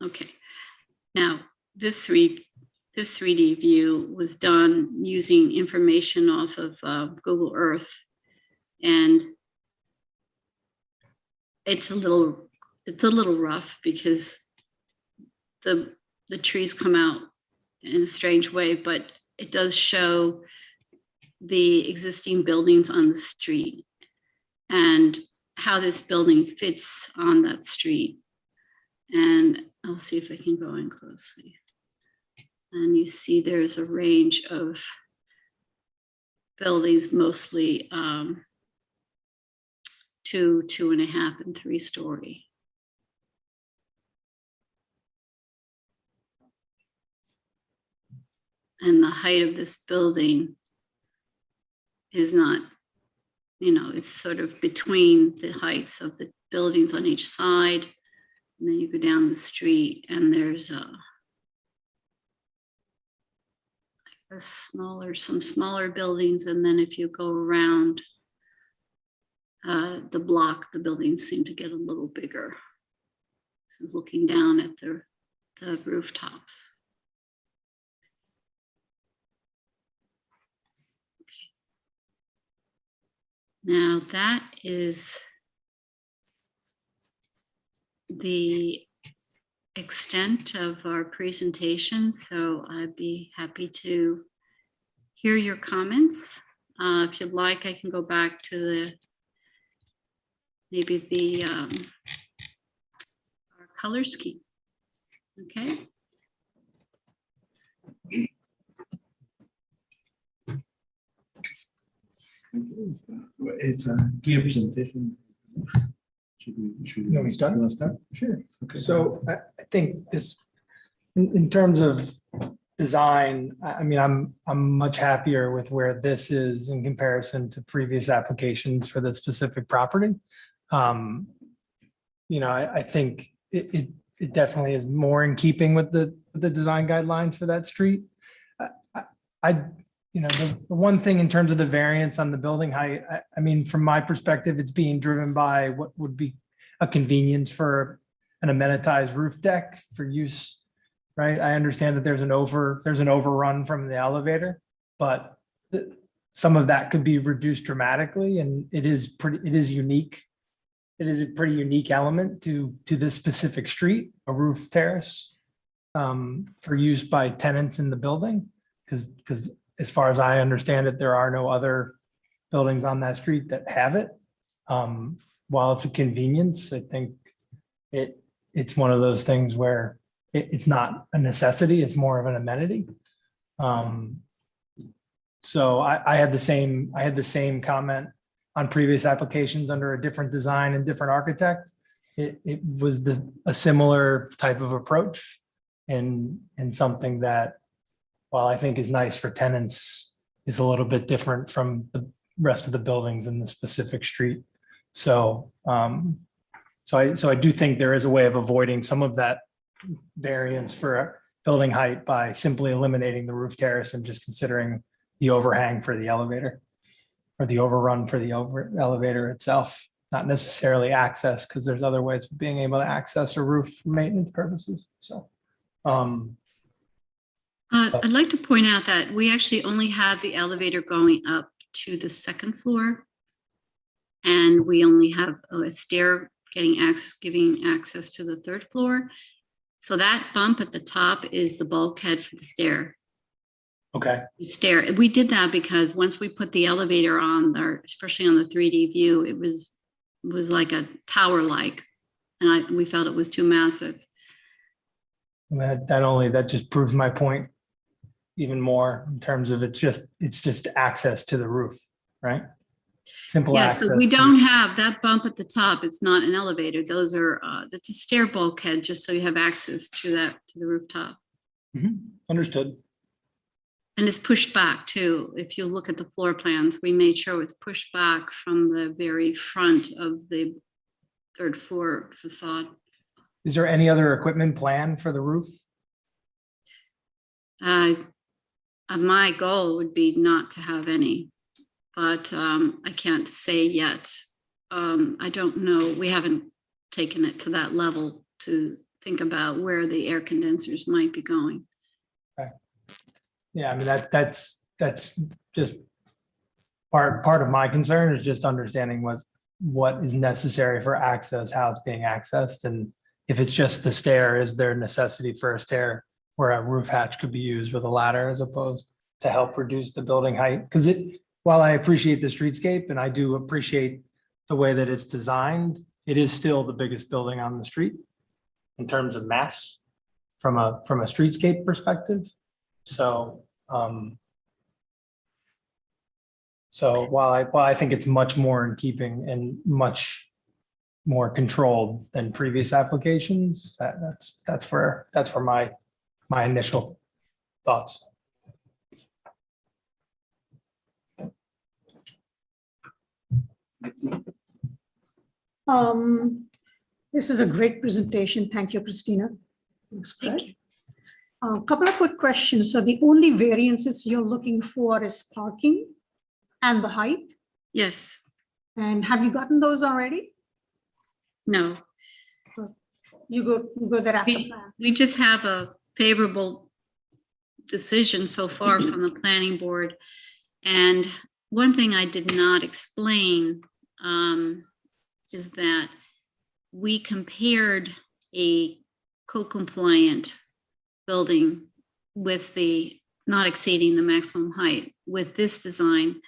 Okay. Now, this 3D view was done using information off of Google Earth, and it's a little rough because the trees come out in a strange way, but it does show the existing buildings on the street and how this building fits on that street. And I'll see if I can go in closely. And you see there's a range of buildings, mostly 2, 2.5, and 3-story. And the height of this building is not, it's sort of between the heights of the buildings on each side. And then you go down the street and there's some smaller buildings. And then if you go around the block, the buildings seem to get a little bigger. This is looking down at the rooftops. Now that is the extent of our presentation. So I'd be happy to hear your comments. If you'd like, I can go back to our color scheme. Okay. It's a clear presentation. Should we You want me to start? You want to start? Sure. Okay. So I think this, in terms of design, I mean, I'm much happier with where this is in comparison to previous applications for the specific property. I think it definitely is more in keeping with the design guidelines for that street. The one thing in terms of the variance on the building height, I mean, from my perspective, it's being driven by what would be a convenience for an amenitized roof deck for use, right? I understand that there's an overrun from the elevator, but some of that could be reduced dramatically, and it is unique. It is a pretty unique element to this specific street, a roof terrace, for use by tenants in the building, because as far as I understand it, there are no other buildings on that street that have it. While it's a convenience, I think it's one of those things where it's not a necessity, it's more of an amenity. So I had the same comment on previous applications under a different design and different architect. It was a similar type of approach, and something that, while I think is nice for tenants, is a little bit different from the rest of the buildings in the specific street. So I do think there is a way of avoiding some of that variance for building height by simply eliminating the roof terrace and just considering the overhang for the elevator, or the overrun for the elevator itself, not necessarily access, because there's other ways of being able to access a roof for maintenance purposes. So I'd like to point out that we actually only have the elevator going up to the second floor. And we only have a stair giving access to the third floor. So that bump at the top is the bulkhead for the stair. Okay. The stair. We did that because once we put the elevator on there, especially on the 3D view, it was like a tower-like, and we felt it was too massive. That just proves my point even more in terms of it's just access to the roof, right? Simple Yeah, access. so we don't have that bump at the top. It's not an elevator. Those are that's a stair bulkhead, just so you have access to the rooftop. Understood. And it's pushed back too. If you look at the floor plans, we made sure it's pushed back from the very front of the third floor facade. Is there any other equipment planned for the roof? My goal would be not to have any, but I can't say yet. I don't know. We haven't taken it to that level to think about where the air condensers might be going. Okay. Yeah, I mean, that's just part of my concern is just understanding what is necessary for access, how it's being accessed, and if it's just the stair, is there necessity for a stair where a roof hatch could be used with a ladder as opposed to help reduce the building height? Because while I appreciate the streetscape and I do appreciate the way that it's designed, it is still the biggest building on the street in terms of mass from a streetscape perspective. So while I think it's much more in keeping and much more controlled than previous applications, that's where my initial thoughts. This is a great presentation. Thank you, Christina. Looks good. A couple of quick questions. So the only variances you're looking for is parking and the height? Yes. And have you gotten those already? No. You go there after that. We just have a favorable decision so far from the planning board. And one thing I did not explain is that we compared a co-compliant building with the not exceeding the maximum height with this design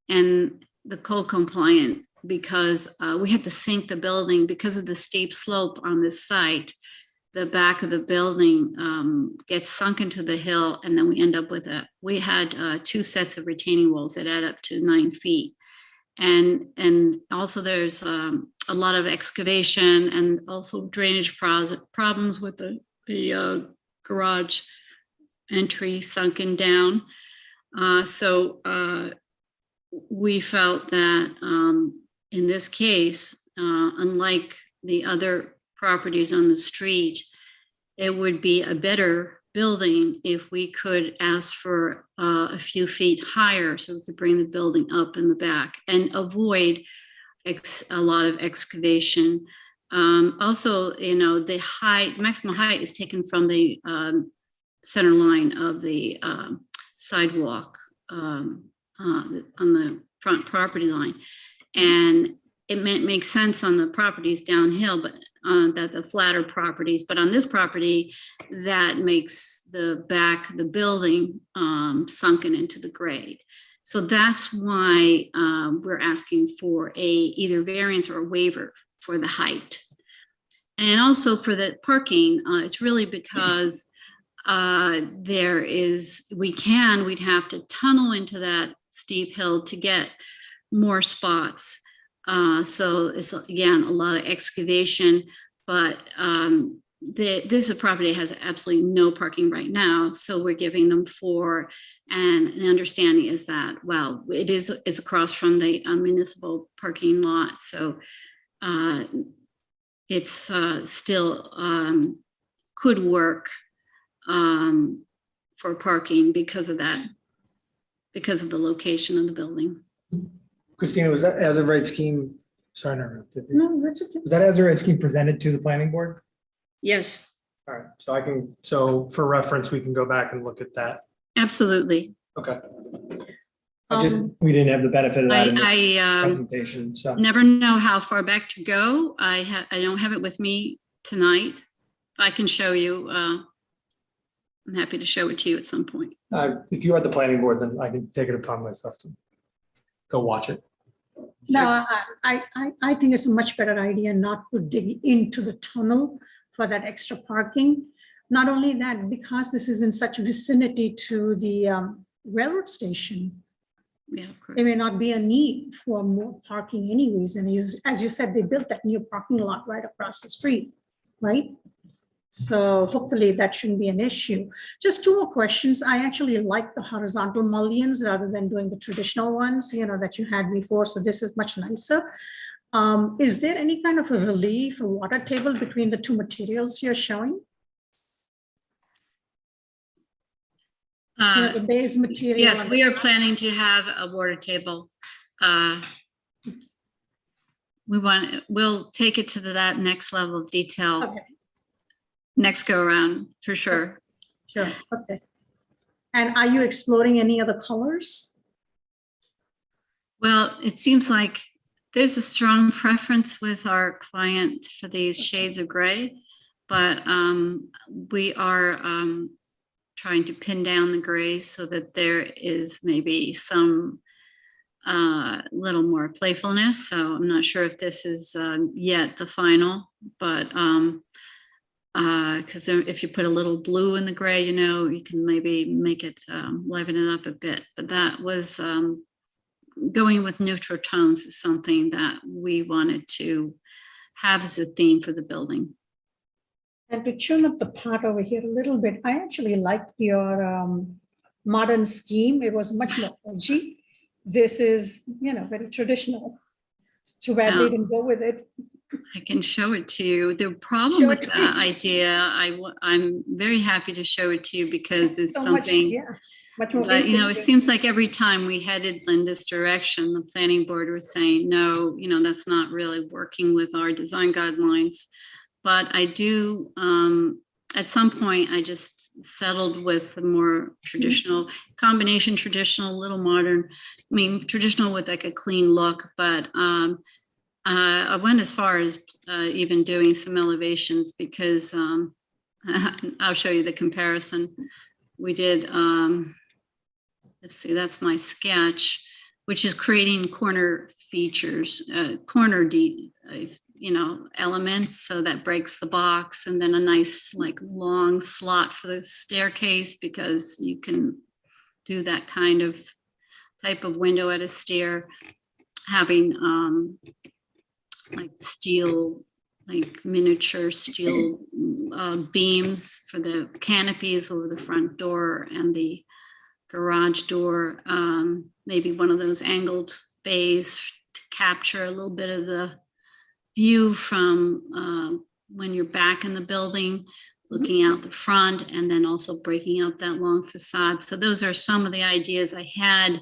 and the co-compliant, because we had to sink the building because of the steep slope on this site. The back of the building gets sunk into the hill, and then we end up with we had 2 sets of retaining walls that add up to 9 feet. And also there's a lot of excavation and also drainage problems with the garage entry sunken down. So we felt that in this case, unlike the other properties on the street, it would be a better building if we could ask for a few feet higher so we could bring the building up in the back and avoid a lot of excavation. Also, the maximum height is taken from the center line of the sidewalk on the front property line. And it makes sense on the properties downhill, but that the flatter properties, but on this property, that makes the back of the building sunken into the grade. So that's why we're asking for either variance or a waiver for the height. And also for the parking, it's really because we'd have to tunnel into that steep hill to get more spots. So it's, again, a lot of excavation, but this property has absolutely no parking right now. So we're giving them 4, and the understanding is that, well, it's across from the municipal parking lot. So it's still could work for parking because of that, because of the location of the building. Christina, was that as of right scheme? Sorry, to interrupt. No, that's okay. Was that as of right scheme presented to the planning board? Yes, All right, so for reference, we can go back and look at that. absolutely. Okay. We didn't have the benefit of that in this I presentation, so. never know how far back to go. I don't have it with me tonight. I can show you. I'm happy to show it to you at some point. If you are the planning board, then I can take it upon myself to go watch it. No, I think it's a much better idea not to dig into the tunnel for that extra parking. Not only that, because this is in such vicinity to the railroad station, Yeah, there may not be a need for more parking anyways. And as you said, they built that new parking lot right across the street, right? So hopefully that shouldn't be an issue. Just 2 more questions. I actually like the horizontal mullions rather than doing the traditional ones, that you had before. So this is much nicer. Is there any kind of a relief or water table between the 2 materials you're showing? The base material. Yes, we are planning to have a water table. We'll take it to that next level of detail. Okay. Next go around, for sure. Sure, okay. And are you exploring any other colors? Well, it seems like there's a strong preference with our client for these shades of gray, but we are trying to pin down the grays so that there is maybe some little more playfulness. So I'm not sure if this is yet the final, but because if you put a little blue in the gray, you can maybe make it liven it up a bit. But that was going with neutral tones is something that we wanted to have as a theme for the building. And to tune up the part over here a little bit, I actually liked your modern scheme. It was much more edgy. This is, very traditional. It's too bad they didn't go with it. I can show it to you. The problem with that idea, I'm very happy to show it to you because it's so something. Much more But it interesting. seems like every time we headed in this direction, the planning board was saying, no, that's not really working with our design guidelines. But I do, at some point, I just settled with the more traditional combination, traditional, little modern. I mean, traditional with like a clean look, but I went as far as even doing some elevations because I'll show you the comparison. We did, let's see, that's my sketch, which is creating corner features, elements. So that breaks the box, and then a nice long slot for the staircase because you can do that kind of type of window at a stair, having steel, miniature steel beams for the canopies over the front door and the garage door, maybe one of those angled bays to capture a little bit of the view from when you're back in the building, looking out the front, and then also breaking out that long facade. So those are some of the ideas I had.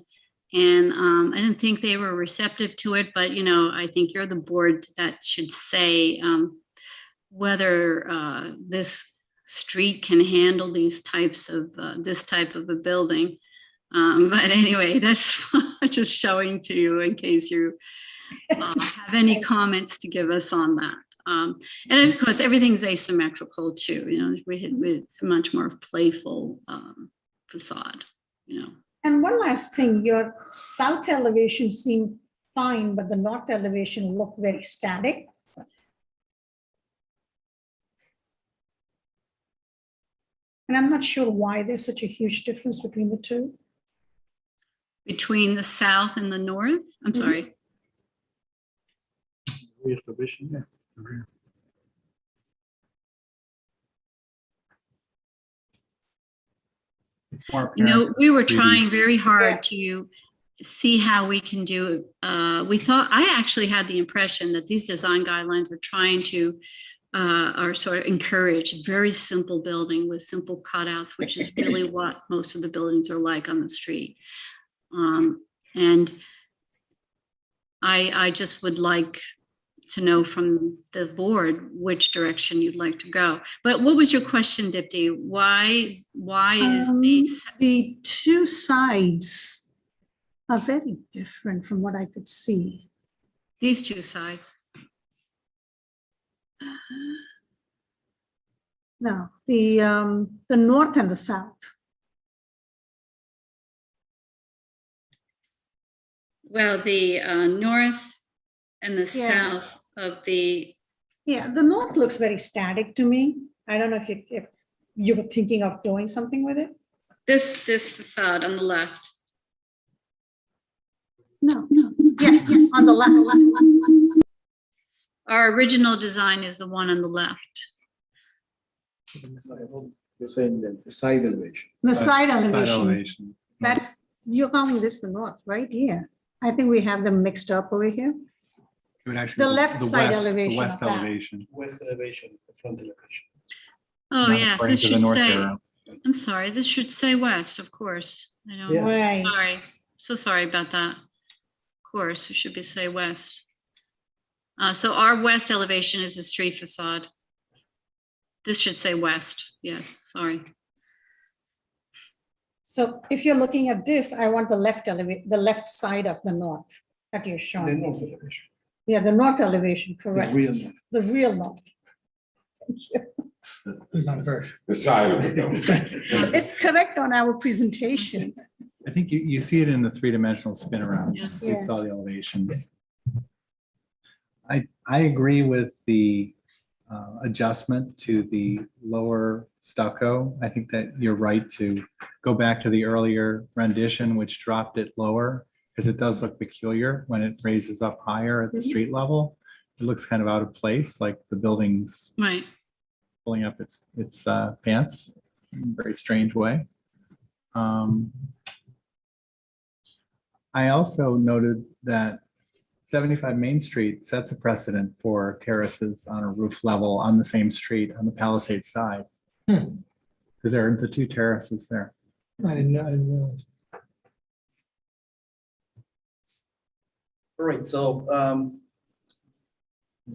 And I didn't think they were receptive to it, but I think you're the board that should say whether this street can handle these types of this type of a building. But anyway, that's just showing to you in case you have any comments to give us on that. And of course, everything's asymmetrical too. We had a much more playful facade. And one last thing, your south elevation seemed fine, but the north elevation looked very static. And I'm not sure why there's such a huge difference between the two. Between the south and the north? I'm sorry. Rear elevation, yeah. Rear. It's more apparent. We were 3D. trying very hard to see how we can do. I actually had the impression that these design guidelines are trying to are sort of encourage very simple building with simple cutouts, which is really what most of the buildings are like on the street. And I just would like to know from the board which direction you'd like to go. But what was your question, Dipti? Why is the two sides are very different from what I could see. These two sides? No, the north and the south. Well, the north and the Yeah. south of the, Yeah, the north looks very static to me. I don't know if you were thinking of doing something with it. this facade on the left. No, yes, on the left. Our original design is the one on the left. You're saying that the side elevation. The side Side elevation, elevation. that's, you're calling this the north, right? Yeah. I think we have them mixed up over here. It would actually The be left side west- elevation The west of that. elevation. West elevation, the front elevation. Oh, not yes, according this to the should north say, arrow. I'm sorry, this should say west, of course. I don't, Yeah. Right. sorry, so sorry about that. Of course, it should be say west. So our west elevation is the street facade. This should say west, yes, sorry. So if you're looking at this, I want the left side of the north that you're The showing. north elevation. Yeah, the north elevation, The correct. real north. The real north. Thank you. Who's on first? The side of the building. It's correct on our presentation. I think you see it in the three-dimensional spin around. Yeah. We Yeah. saw the elevations. I agree with the adjustment to the lower stucco. I think that you're right to go back to the earlier rendition, which dropped it lower, because it does look peculiar when it raises up higher at the street level. It looks kind of out of place, like the building's Right, pulling up its pants in a very strange way. I also noted that 75 Main Street sets a precedent for terraces on a roof level on the same street on the Palisade side. Because there are the two terraces there. I didn't realize. All right, so,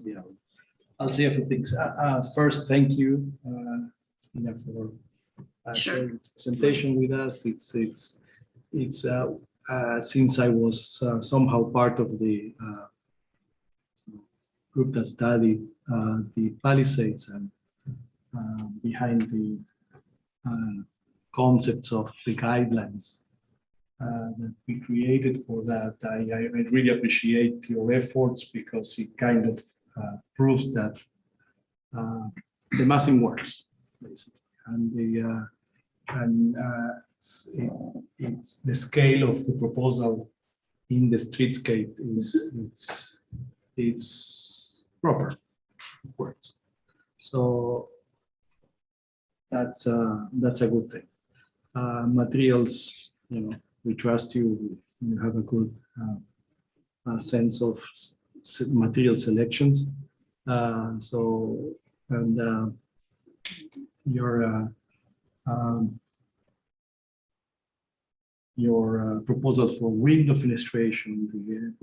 yeah, I'll say a few things. First, thank you, Tina, for Sure. sharing this presentation with us. It's since I was somehow part of the group that studied the Palisades and behind the concepts of the guidelines that we created for that. I really appreciate your efforts because it kind of proves that the massing works, basically, and it's the scale of the proposal in the streetscape it's proper, it works. So that's a good thing. Materials, we trust you. You have a good sense of material selections. So, and your proposals for window fenestration, the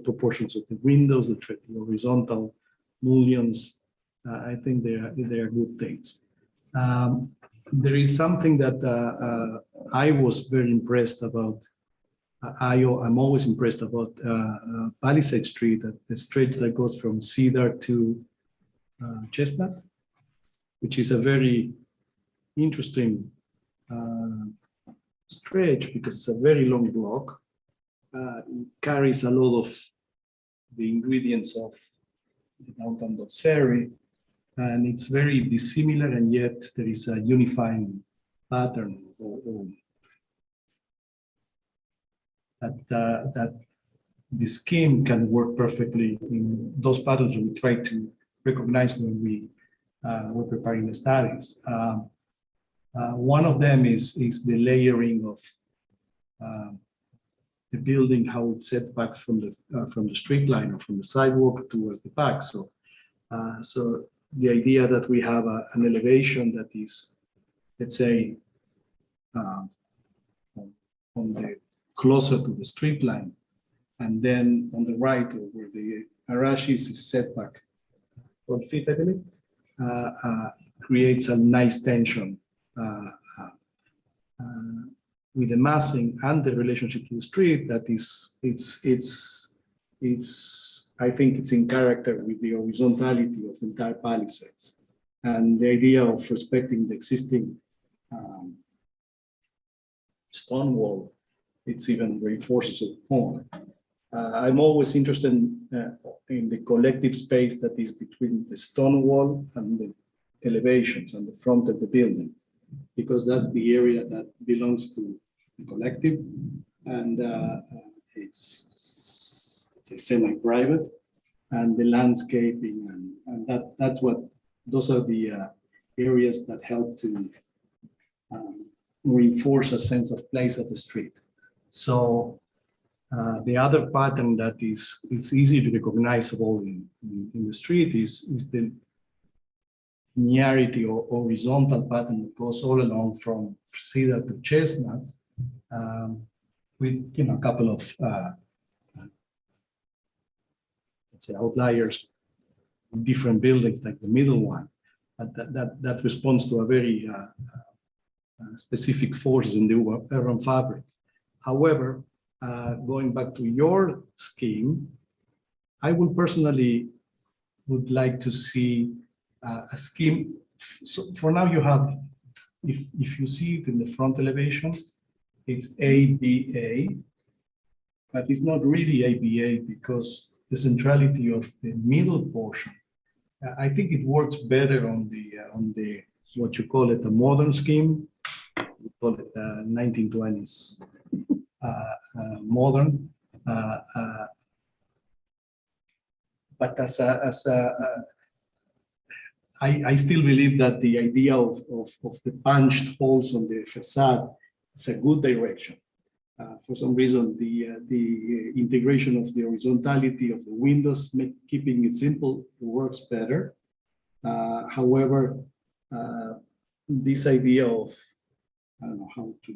proportions of the windows, the horizontal mullions, I think they are good things. There is something that I was very impressed about. I'm always impressed about Palisade Street, the street that goes from Cedar to Chestnut, which is a very interesting stretch because it's a very long block. It carries a lot of the ingredients of the downtown Dobbs Ferry, and it's very dissimilar, and yet there is a unifying pattern that the scheme can work perfectly in those patterns that we try to recognize when we were preparing the studies. One of them is the layering of the building, how it's set back from the street line or from the sidewalk towards the back. So the idea that we have an elevation that is, let's say, on the closer to the street line, and then on the right where the garage is set back 12 feet, I believe, creates a nice tension with the massing and the relationship to the street that is, I think it's in character with the horizontality of the entire Palisades and the idea of respecting the existing stone wall. It's even reinforces it more. I'm always interested in the collective space that is between the stone wall and the elevations and the front of the building, because that's the area that belongs to the collective, and it's semi-private, and the landscaping, and that's what, those are the areas that help to reinforce a sense of place of the street. So the other pattern that it's easy to recognizable in the street is the linearity or horizontal pattern that goes all along from Cedar to Chestnut, with a couple of let's say outliers, different buildings like the middle one, but that responds to a very specific forces in the urban fabric. However, going back to your scheme, I would personally like to see a scheme. So for now, you have, if you see it in the front elevation, it's ABA, but it's not really ABA because the centrality of the middle portion. I think it works better on the what you call it a modern scheme. We call it 1920s modern. But I still believe that the idea of the punched holes on the facade is a good direction. For some reason, the integration of the horizontality of the windows, keeping it simple, works better. However, this idea of, I don't know how to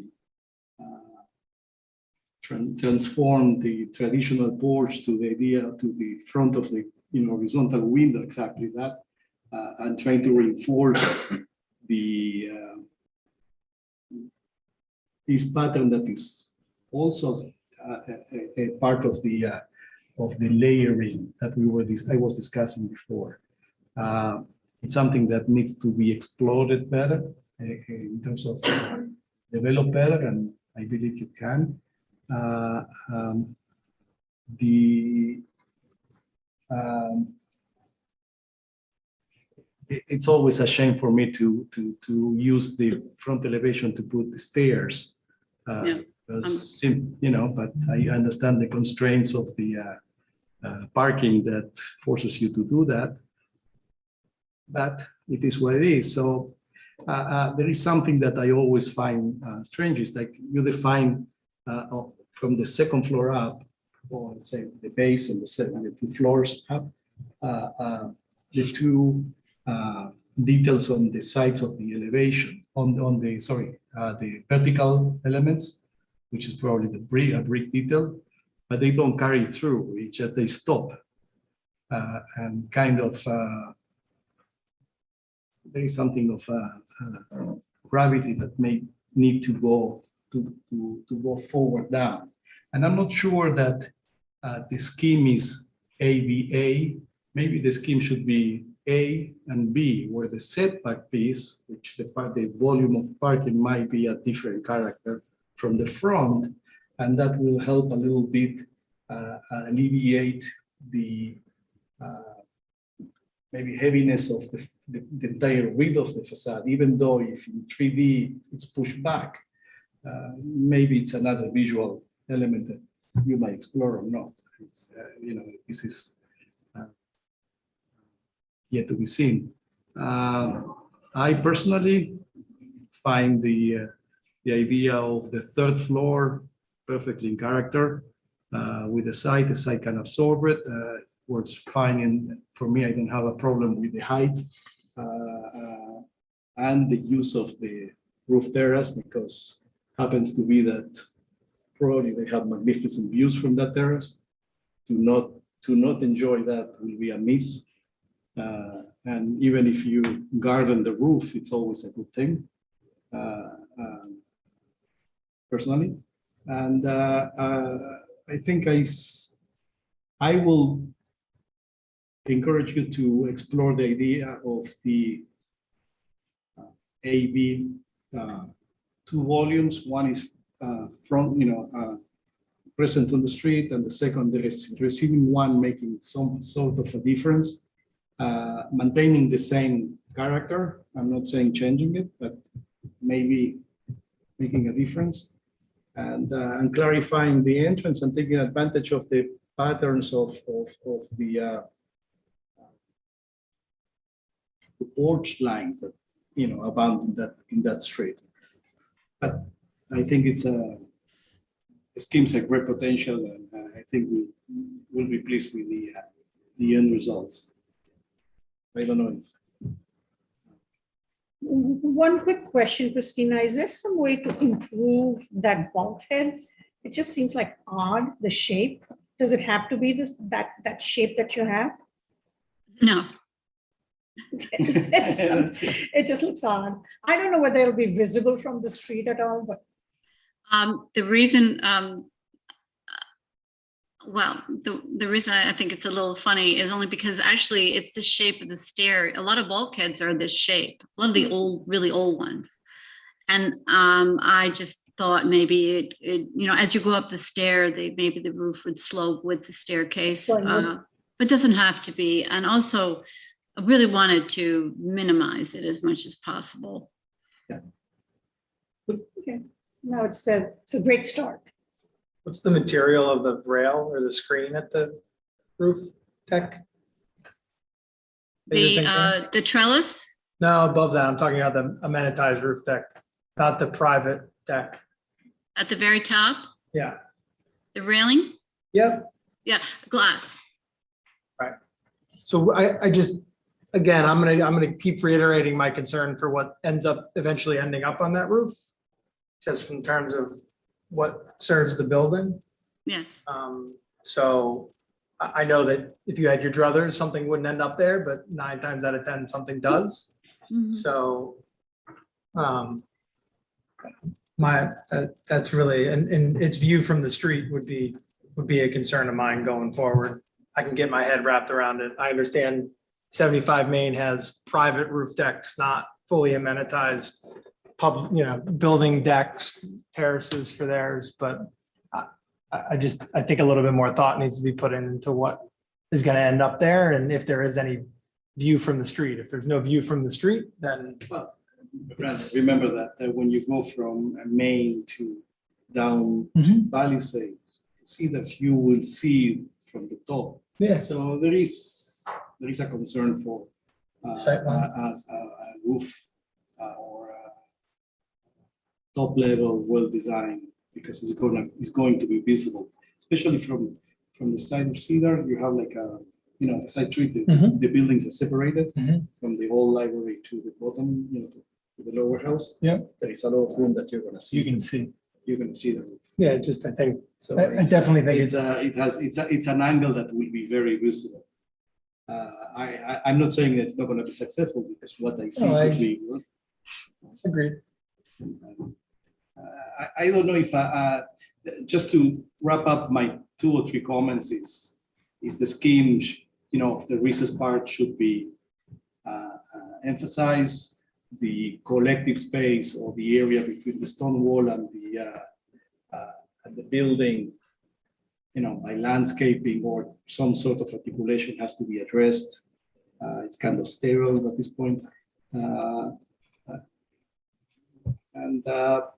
transform the traditional porch to the idea to the front of the horizontal window, exactly that, and trying to reinforce the this pattern that is also a part of the layering that I was discussing before. It's something that needs to be explored better in terms of develop better, and I believe you can. It's always a shame for me to use the front elevation to put the stairs, because, but I understand the constraints of the parking that forces you to do that. But it is what it is. So there is something that I always find strange. Is like you define from the second floor up, or let's say the base and the 2 floors up, details on the sides of the elevation, on the, sorry, the vertical elements, which is probably a brick detail, but they don't carry through, it's just they stop. And kind of, there is something of gravity that may need to go forward down. And I'm not sure that the scheme is ABA. Maybe the scheme should be A and B, where the setback piece, which the volume of parking might be a different character from the front, and that will help a little bit alleviate the maybe heaviness of the entire width of the facade, even though if in 3D it's pushed back, maybe it's another visual element that you might explore or not. It's, you know, this is yet to be seen. I personally find the idea of the third floor perfectly in character with the site can absorb it. Works fine, and for me, I don't have a problem with the height and the use of the roof terrace, because happens to be that probably they have magnificent views from that terrace. To not enjoy that will be a miss. And even if you garden the roof, it's always a good thing, personally. And I think I will encourage you to explore the idea of the AB 2 volumes. One is front, present on the street, and the second, the receiving one, making some sort of a difference, maintaining the same character. I'm not saying changing it, but maybe making a difference, and clarifying the entrance and taking advantage of the patterns of the porch lines that abound in that street. But I think it's schemes have great potential, and I think we will be pleased with the end results. I don't know if. One quick question, Christina, is there some way to improve that bulkhead? It just seems like odd, the shape. Does it have to be that shape that you have? No. It just looks odd. I don't know whether it'll be visible from the street at all, but. The reason, the reason I think it's a little funny is only because actually it's the shape of the stair. A lot of bulkheads are this shape, a lot of the old, really old ones. And I just thought maybe it as you go up the stair, maybe the roof would slope with the staircase, but it doesn't have to be. And also, I really wanted to minimize it as much as possible. Yeah. Okay. No, it's a great start. What's the material of the rail or the screen at the roof deck? The trellis? No, above that, I'm talking about the amenitized roof deck, not the private deck. At the very top? Yeah. The railing? Yep. Yeah, glass. Right. So I just, again, I'm gonna keep reiterating my concern for what ends up eventually ending up on that roof, just in terms of what serves the building. Yes. So I know that if you had your druthers, something wouldn't end up there, but 9 times out of 10, something does. Mm-hmm. So that's really, and its view from the street would be a concern of mine going forward. I can get my head wrapped around it. I understand 75 Main has private roof decks, not fully amenitized building decks, terraces for theirs, but I think a little bit more thought needs to be put into what is going to end up there, and if there is any view from the street. If there's no view from the street, then remember that when you go from Main to down to Palisade, see that you will see from the top. Yeah. So there is a concern for a roof or a top level, well designed, because it's going to be visible, especially from the side of Cedar. You have like the side street, Mhm. the buildings are separated Mhm. from the old library to the bottom, to the lower house. Yeah. There is a lot of room that you're gonna see. You can see. You're gonna see the roof. Yeah, just, I think, So I it's, definitely think it's an angle that will be very visible. I'm not saying it's not gonna be successful because what I see No, could be. agreed. I don't know if, just to wrap up my 2 or 3 comments is the scheme, the recess part should be emphasized. The collective space or the area between the stone wall and the building, by landscaping or some sort of articulation has to be addressed. It's kind of sterile at this point. And the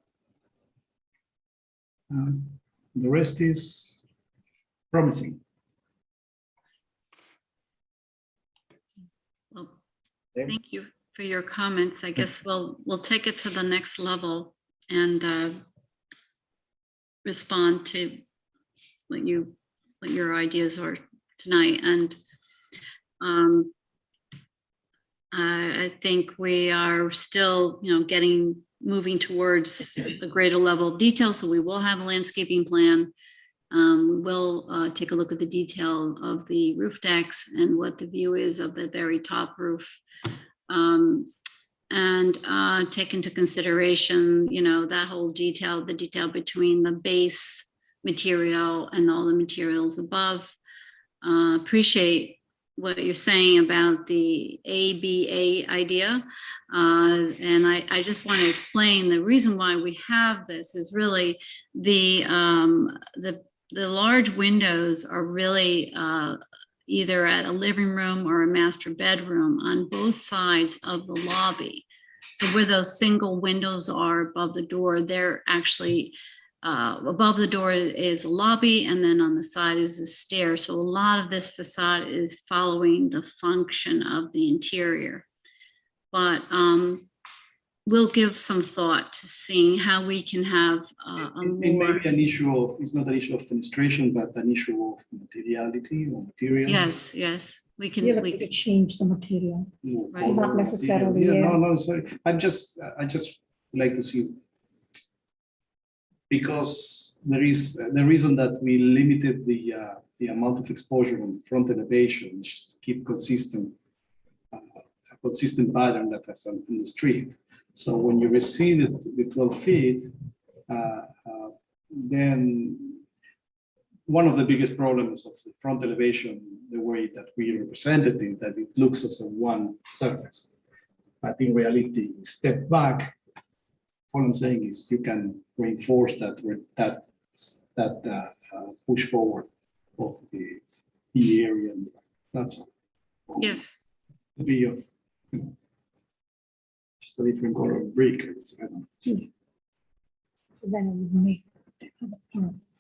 rest is promising. Well, Yeah. thank you for your comments. I guess we'll take it to the next level and respond to what your ideas are tonight. And I think we are still, moving towards a greater level of detail. So we will have a landscaping plan. We will take a look at the detail of the roof decks and what the view is of the very top roof. And take into consideration, that whole detail, the detail between the base material and all the materials above. Appreciate what you're saying about the ABA idea. And I just want to explain the reason why we have this is really the large windows are really either at a living room or a master bedroom on both sides of the lobby. So where those single windows are above the door, they're actually above the door is a lobby, and then on the side is a stair. So a lot of this facade is following the function of the interior. But we'll give some thought to seeing how we can have It may be an issue of, it's not an issue of fenestration, but an issue of materiality or material. Yes, we can. You have to change the material. Right. Not necessarily, Yeah, yeah. no, sorry. I just like to see, because there is the reason that we limited the amount of exposure on the front elevation is to keep consistent, a consistent pattern that has on the street. So when you recede it with 12 feet, then one of the biggest problems of the front elevation, the way that we represented it, that it looks as a one surface. But in reality, step back, all I'm saying is you can reinforce that push forward of the area. And that's all. Yes. Be of just a different color of brick. I don't know. So then it would make.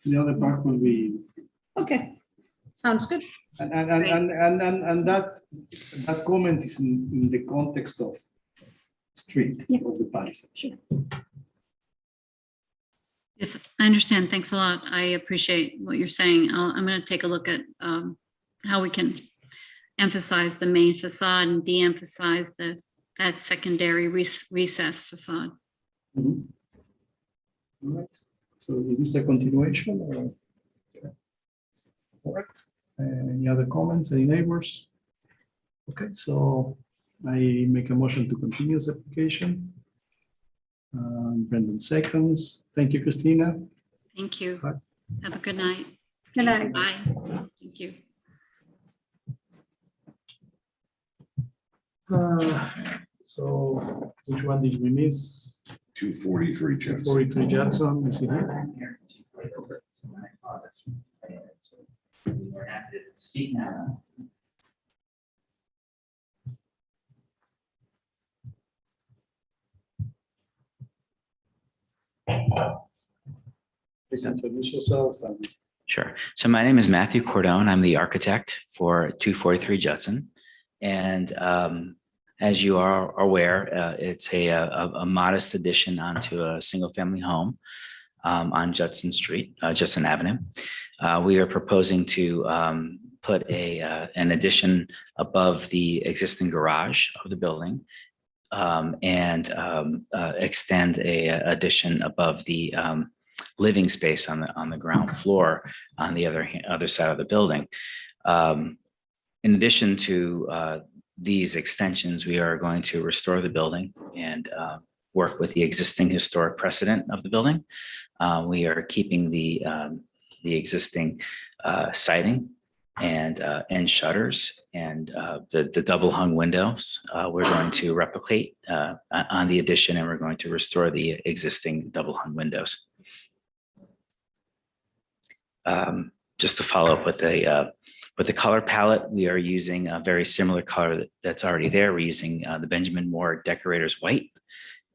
The other part will be, Okay, sounds good. and that comment is in the context of street of the palisade. Sure. Yes, I understand. Thanks a lot. I appreciate what you're saying. I'm going to take a look at how we can emphasize the main facade and de-emphasize that secondary recess facade. Mm-hmm. All right. So is this a continuation or? Okay. All right. Any other comments? Any neighbors? Okay, so I make a motion to continue this application. Brendan seconds. Thank you, Christina. Thank you. Bye. Have a good night. Good night. Bye. Thank you. So which one did we miss? 243 Jets. 43 Jackson, is it here? Please introduce yourself and Sure. So my name is Matthew Cordone. I'm the architect for 243 Judson. And as you are aware, it's a modest addition onto a single family home on Judson Street, Judson Avenue. We are proposing to put an addition above the existing garage of the building, and extend a addition above the living space on the ground floor on the other side of the building. In addition to these extensions, we are going to restore the building and work with the existing historic precedent of the building. We are keeping the existing siding and shutters and the double hung windows. We're going to replicate on the addition, and we're going to restore the existing double hung windows. Just to follow up with the color palette, we are using a very similar color that's already there. We're using the Benjamin Moore Decorator's White,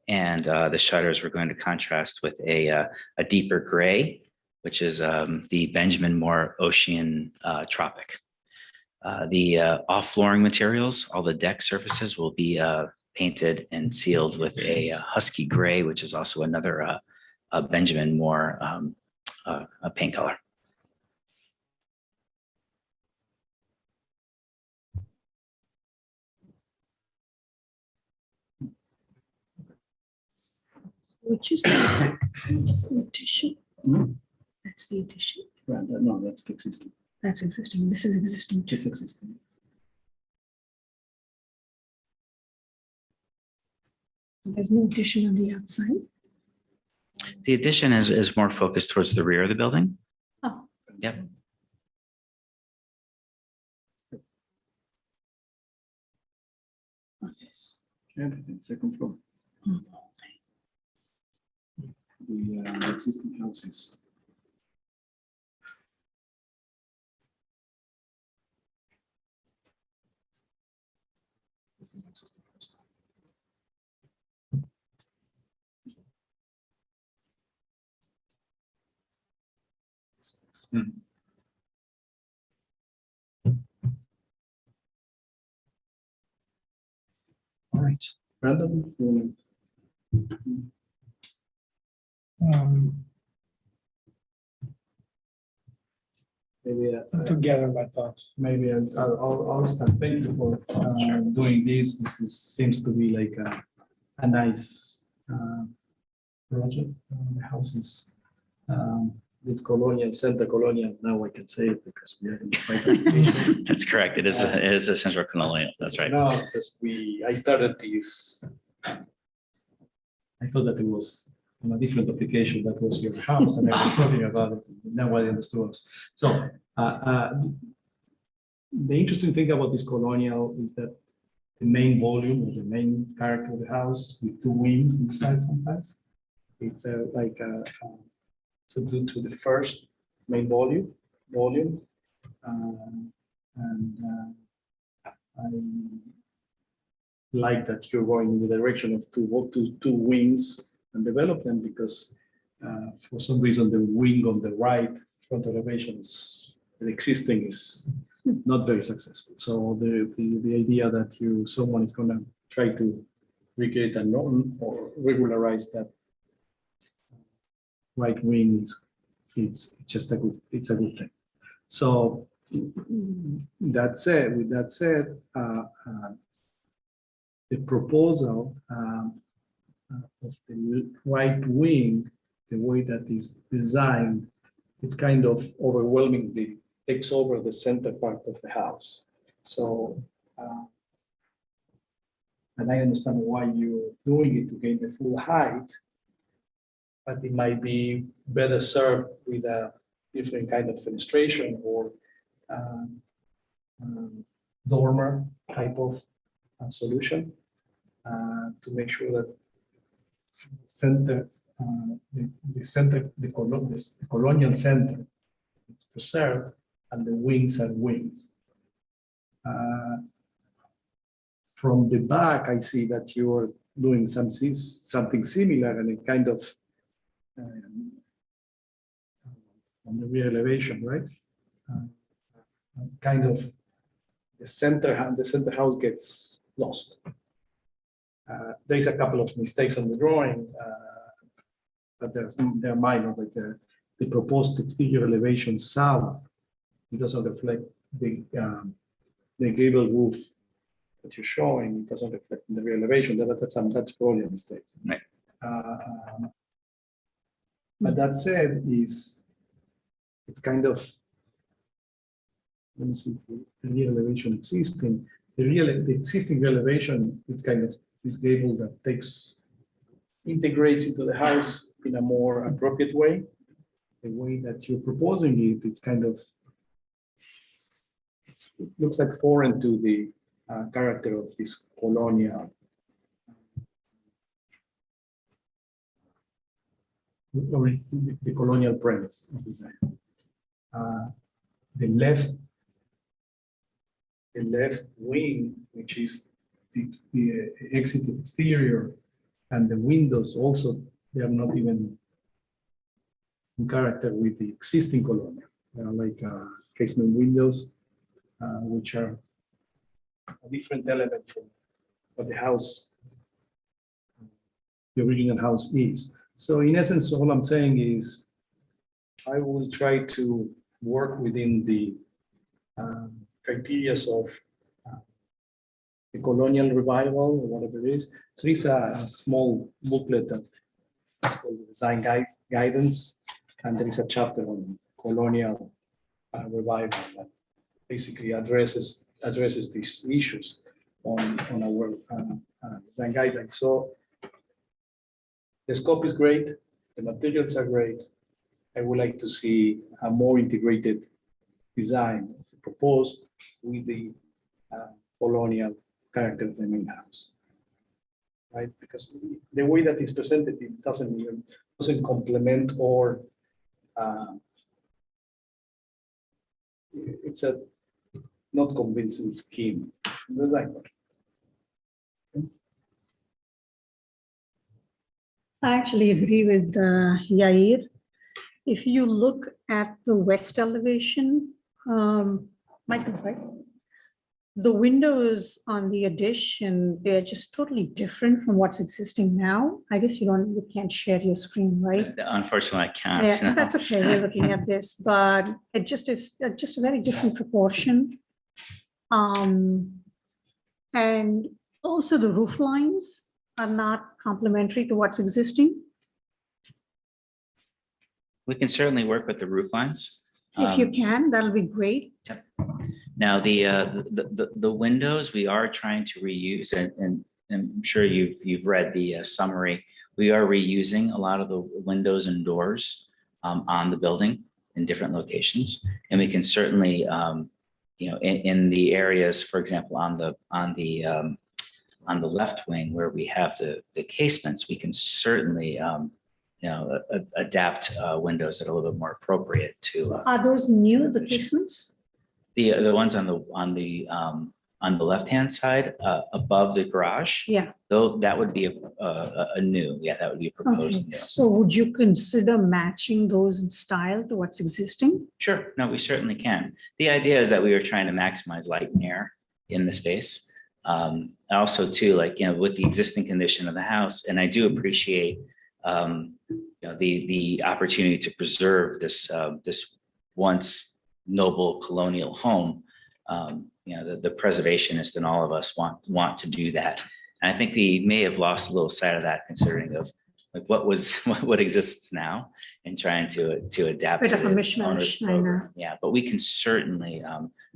and the shutters we're going to contrast with a deeper gray, which is the Benjamin Moore Ocean Tropic. The off flooring materials, all the deck surfaces will be painted and sealed with a husky gray, which is also another Benjamin Moore paint color. Which is the addition? Hmm? That's the addition. Right, no, that's the existing. That's existing. This is existing. Just existing. There's no addition on the outside. The addition is more focused towards the rear of the building. Oh. Yep. Yes. Everything, second floor. Oh, The existing houses. This is existing house. All right, Brandon. Maybe Together, my thoughts. maybe I'll start. Thank you for doing this. This seems to be like a nice project. The houses, this colonial, Center Colonial. Now I can say it because we are in the final application. That's correct. It is a central colonial. That's right. No, because I started this. I thought that it was on a different application that was your house, and I was talking about it. Now I understood. So the interesting thing about this colonial is that the main volume or the main character of the house with two wings inside sometimes. It's so due to the first main volume, and I like that you're going in the direction of two wings and develop them, because for some reason the wing on the right front elevation is existing is not very successful. So the idea that someone is going to try to recreate a norm or regularize that right wing it's just a good thing. So with that said, the proposal of the right wing, the way that is designed, it's kind of overwhelmingly takes over the center part of the house. So, and I understand why you're doing it to gain the full height, but it might be better served with a different kind of fenestration or dormer type of solution to make sure that the colonial center is preserved and the wings are wings. From the back, I see that you are doing something similar and it kind of on the rear elevation, right? Kind of the center house gets lost. There's a couple of mistakes on the drawing, but they're minor. Like the proposed exterior elevation south, it doesn't reflect the gable roof that you're showing doesn't reflect in the real elevation. That's probably a mistake. Right. But that said, it's kind of, let me see, the real elevation existing. The existing real elevation is kind of this gable that integrates into the house in a more appropriate way. The way that you're proposing it, it kind of it looks like foreign to the character of this colonial or the colonial premise of design. The left wing, which is the exit exterior, and the windows also, they are not even in character with the existing colonial. They are like casement windows, which are a different element from what the house, the original house is. So in essence, all I'm saying is I will try to work within the criteria of the colonial revival or whatever it is. There is a small booklet that's called the design guidance, and there is a chapter on colonial revival that basically addresses these issues on our design guidelines. So the scope is great, the materials are great. I would like to see a more integrated design proposed with the colonial character of the main house, right? Because the way that it's presented, it doesn't complement or it's a not convincing scheme. Design. I actually agree with Yair. If you look at the west elevation, Michael, right? The windows on the addition, they're just totally different from what's existing now. I guess you can't share your screen, right? Unfortunately, I can't. Yeah, no. that's okay. We're looking at this, but it just is just a very different proportion. And also the roof lines are not complementary to what's existing. We can certainly work with the roof lines. If you can, that'll be great. Now, the windows, we are trying to reuse, and I'm sure you've read the summary. We are reusing a lot of the windows and doors on the building in different locations, and we can certainly, in the areas, for example, on the left wing where we have the casements, we can certainly adapt windows that are a little bit more appropriate to. Are those new, the casements? The ones on the left-hand side above the garage. Yeah. Though that would be a new, that would be a proposed Okay. new. So would you consider matching those in style to what's existing? Sure, no, we certainly can. The idea is that we are trying to maximize light and air in the space. Also too, with the existing condition of the house, and I do appreciate the opportunity to preserve this once noble colonial home. The preservationists and all of us want to do that. And I think we may have lost a little sight of that, considering of what exists now, and trying to adapt. Bit to of a the mishmash, owner's I know. program. Yeah, but we can certainly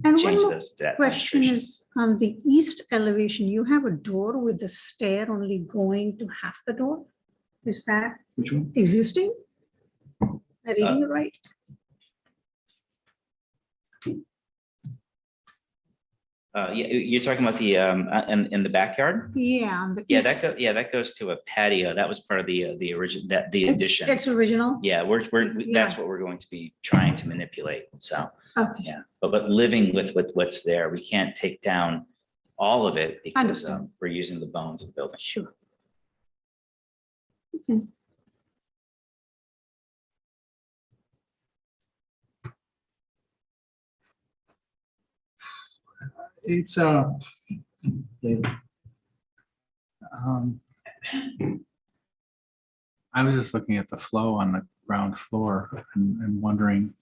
And change one more that question demonstration. is, on the east elevation, you have a door with the stair only going to half the door? Is that Which one? existing? Am I reading it right? You're talking about the in the backyard? Yeah. on the Yeah, east- that goes to a patio. That was part of the original, the It's- addition. It's original? Yeah, that's Yeah. what we're going to be trying to manipulate. So, Okay. yeah, but living with what's there, we can't take down all of it because Understand. we're using the bones of the building. Sure. Okay. It's I was just looking at the flow on the ground floor and wondering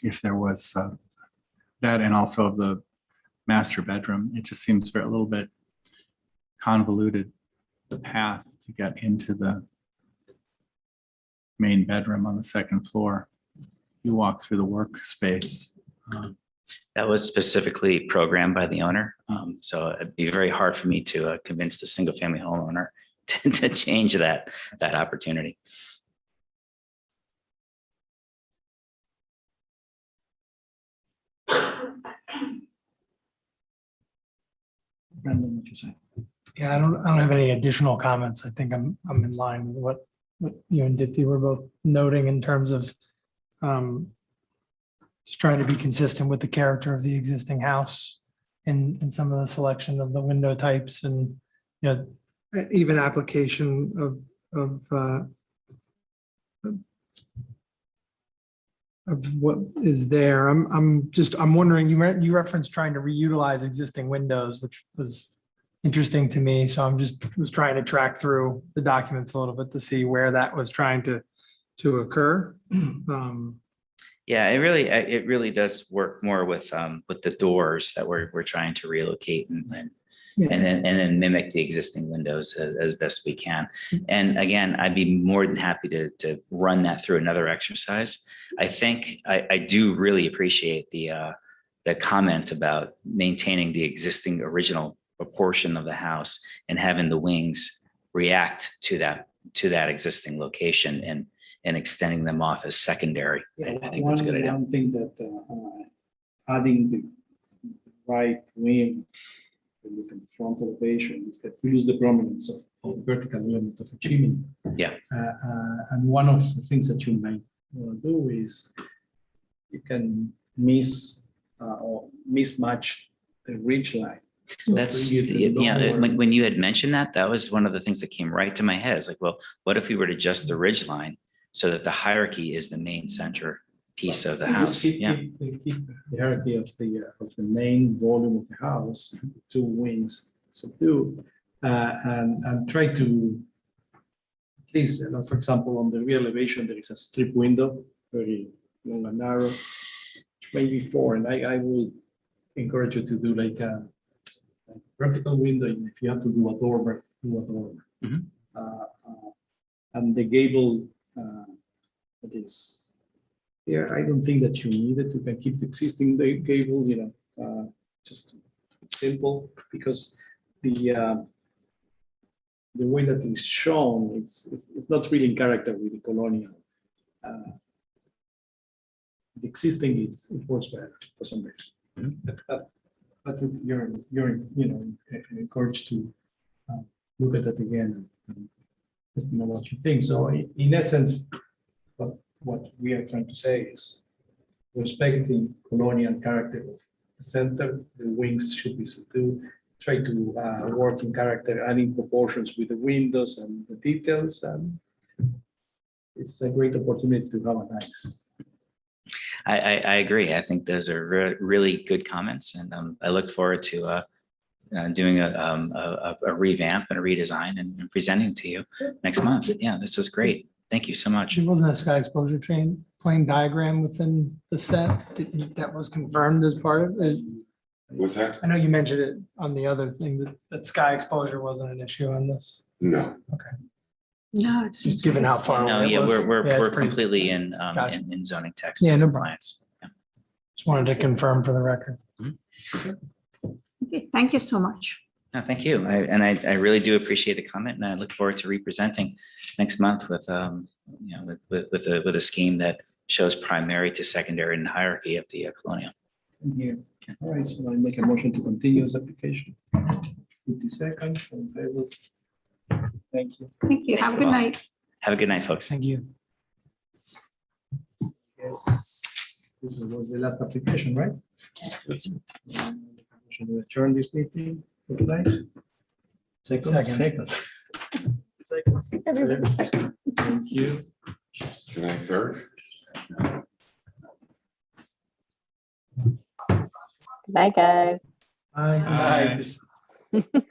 if there was That and also of the master bedroom. It just seems a little bit convoluted, the path to get into the main bedroom on the second floor. You walk through the workspace. That was specifically programmed by the owner. So it'd be very hard for me to convince the single family homeowner to change that opportunity. Brandon, what you say? Yeah, I don't have any additional comments. I think I'm in line with what you and Dipti were both noting in terms of just trying to be consistent with the character of the existing house and some of the selection of the window types and, you know, even application of what is there. I'm wondering, you referenced trying to reutilize existing windows, which was interesting to me. So was trying to track through the documents a little bit to see where that was trying to occur. Yeah, it really does work more with the doors that we're trying to relocate and then mimic the existing windows as best we can. And again, I'd be more than happy to run that through another exercise. I think I do really appreciate the comment about maintaining the existing original portion of the house and having the wings react to that existing location and extending them off as secondary. I think that's a good idea. One thing that adding the right wing, when you look at the front elevation, is that we lose the prominence of the vertical element of the chimney. Yeah. And one of the things that you might want to do is you can or mismatch the ridge line. So That's, bring it to the yeah, lower- when you had mentioned that was one of the things that came right to my head. It's like, well, what if we were to adjust the ridge line so that the hierarchy is the main center piece of the You house? keep Yeah. the hierarchy of the main volume of the house, the two wings subdued, and try to, at least, for example, on the rear elevation, there is a strip window, very long and narrow, maybe 4, and I would encourage you to do like a vertical window. If you have to do a dormer, do a dormer. Mhm. And the gable, that is, yeah, I don't think that you need it. You can keep the existing gable, just simple, because the way that it's shown, it's not really in character with the colonial. The existing, it works better for some reason. But you're encouraged to look at it again and let me know what you think. So in essence, what we are trying to say is respecting colonial character of the center, the wings should be subdued, try to work in character, adding proportions with the windows and the details, and it's a great opportunity to have a nice. I agree. I think those are really good comments, and I look forward to doing a revamp and a redesign and presenting to you next month. Yeah, this is great. Thank you so much. There wasn't a sky exposure plane diagram within the set that was confirmed as part of it. What's that? I know you mentioned it on the other thing that sky exposure wasn't an issue on this. No. No, it's Just given how far No, away it yeah, was. we're Yeah, it's pretty- completely in Gotcha. in zoning text Yeah, no problem. compliance. Yeah. Just wanted to confirm for the record. Okay, thank you so much. No, thank you. I really do appreciate the comment, and I look forward to representing next month with with a scheme that shows primary to secondary and hierarchy of the colonial. Here. All right, so I make a motion to continue this application. 50 seconds, in favor. Thank you. Thank you. Have a good night. Have a good night, folks. Thank you. Yes, this was the last application, right? Motion to adjourn this meeting for tonight. Second. Thank you. Can I third? Bye, guys. Bye. Bye.